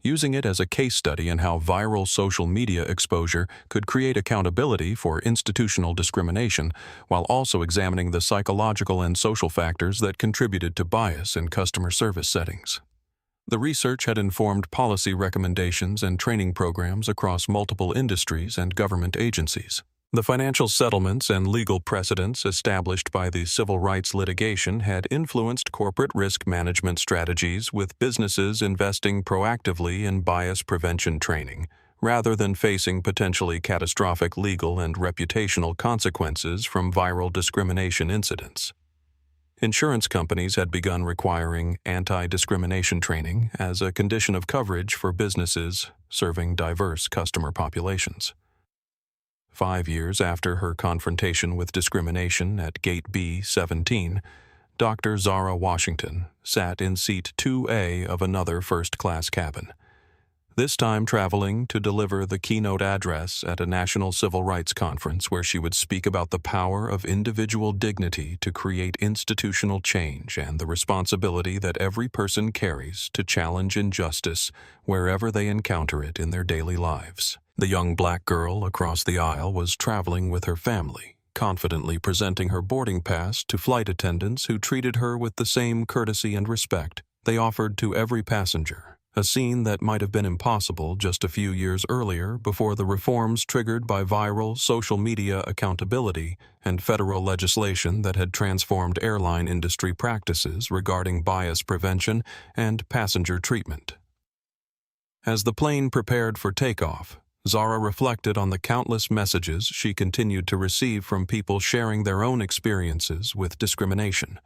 using it as a case study in how viral social media exposure could create accountability for institutional discrimination, while also examining the psychological and social factors that contributed to bias in customer service settings. The research had informed policy recommendations and training programs across multiple industries and government agencies. The financial settlements and legal precedents established by the civil rights litigation had influenced corporate risk management strategies, with businesses investing proactively in bias prevention training, rather than facing potentially catastrophic legal and reputational consequences from viral discrimination incidents. Insurance companies had begun requiring anti-discrimination training as a condition of coverage for businesses serving diverse customer populations. 5 years after her confrontation with discrimination at Gate B-17, Dr. Zara Washington sat in seat 2A of another first-class cabin, this time traveling to deliver the keynote address at a national civil rights conference where she would speak about the power of individual dignity to create institutional change and the responsibility that every person carries to challenge injustice wherever they encounter it in their daily lives. The young black girl across the aisle was traveling with her family, confidently presenting her boarding pass to flight attendants who treated her with the same courtesy and respect they offered to every passenger, a scene that might have been impossible just a few years earlier before the reforms triggered by viral social media accountability and federal legislation that had transformed airline industry practices regarding bias prevention and passenger treatment. As the plane prepared for takeoff, Zara reflected on the countless messages she continued to receive from people sharing their own experiences with discrimination,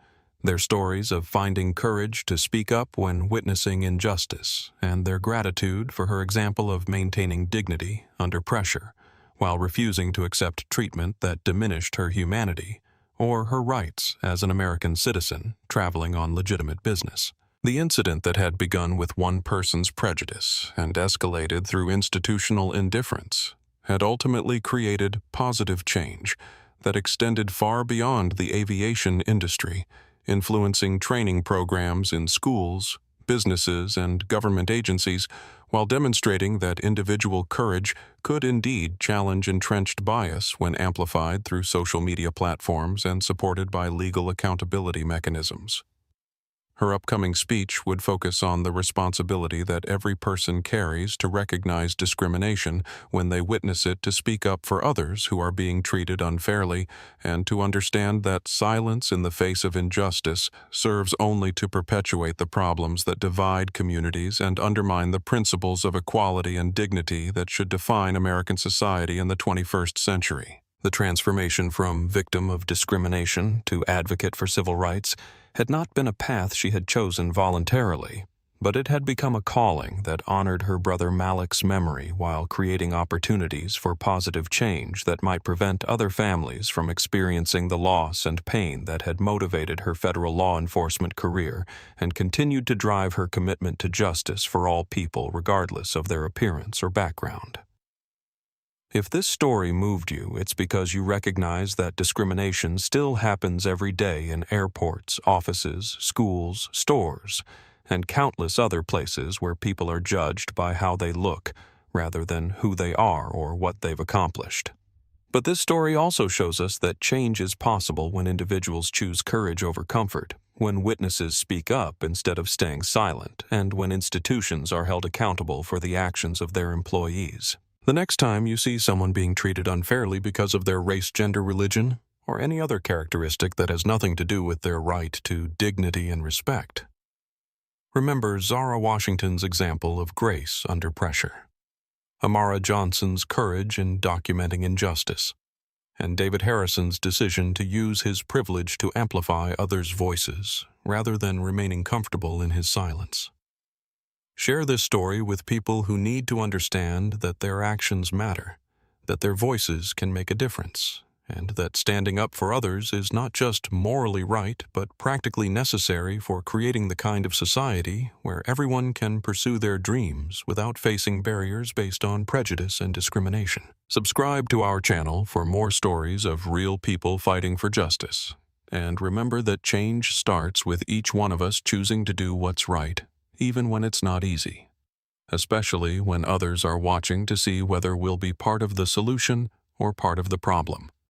their stories of finding courage to speak up when witnessing injustice, and their gratitude for her example of maintaining dignity under pressure, while refusing to accept treatment that diminished her humanity or her rights as an American citizen traveling on legitimate business. The incident that had begun with one person's prejudice and escalated through institutional indifference had ultimately created positive change that extended far beyond the aviation industry, influencing training programs in schools, businesses, and government agencies, while demonstrating that individual courage could indeed challenge entrenched bias when amplified through social media platforms and supported by legal accountability mechanisms. Her upcoming speech would focus on the responsibility that every person carries to recognize discrimination when they witness it, to speak up for others who are being treated unfairly, and to understand that silence in the face of injustice serves only to perpetuate the problems that divide communities and undermine the principles of equality and dignity that should define American society in the 21st century. The transformation from victim of discrimination to advocate for civil rights had not been a path she had chosen voluntarily, but it had become a calling that honored her brother Malik's memory while creating opportunities for positive change that might prevent other families from experiencing the loss and pain that had motivated her federal law enforcement career and continued to drive her commitment to justice for all people regardless of their appearance or background. If this story moved you, it's because you recognize that discrimination still happens every day in airports, offices, schools, stores, and countless other places where people are judged by how they look rather than who they are or what they've accomplished. But this story also shows us that change is possible when individuals choose courage over comfort, when witnesses speak up instead of staying silent, and when institutions are held accountable for the actions of their employees. The next time you see someone being treated unfairly because of their race, gender, religion, or any other characteristic that has nothing to do with their right to dignity and respect, remember Zara Washington's example of grace under pressure, Amara Johnson's courage in documenting injustice, and David Harrison's decision to use his privilege to amplify others' voices rather than remaining comfortable in his silence. Share this story with people who need to understand that their actions matter, that their voices can make a difference, and that standing up for others is not just morally right but practically necessary for creating the kind of society where everyone can pursue their dreams without facing barriers based on prejudice and discrimination. Subscribe to our channel for more stories of real people fighting for justice. And remember that change starts with each one of us choosing to do what's right, even when it's not easy, especially when others are watching to see whether we'll be part of the solution or part of the problem.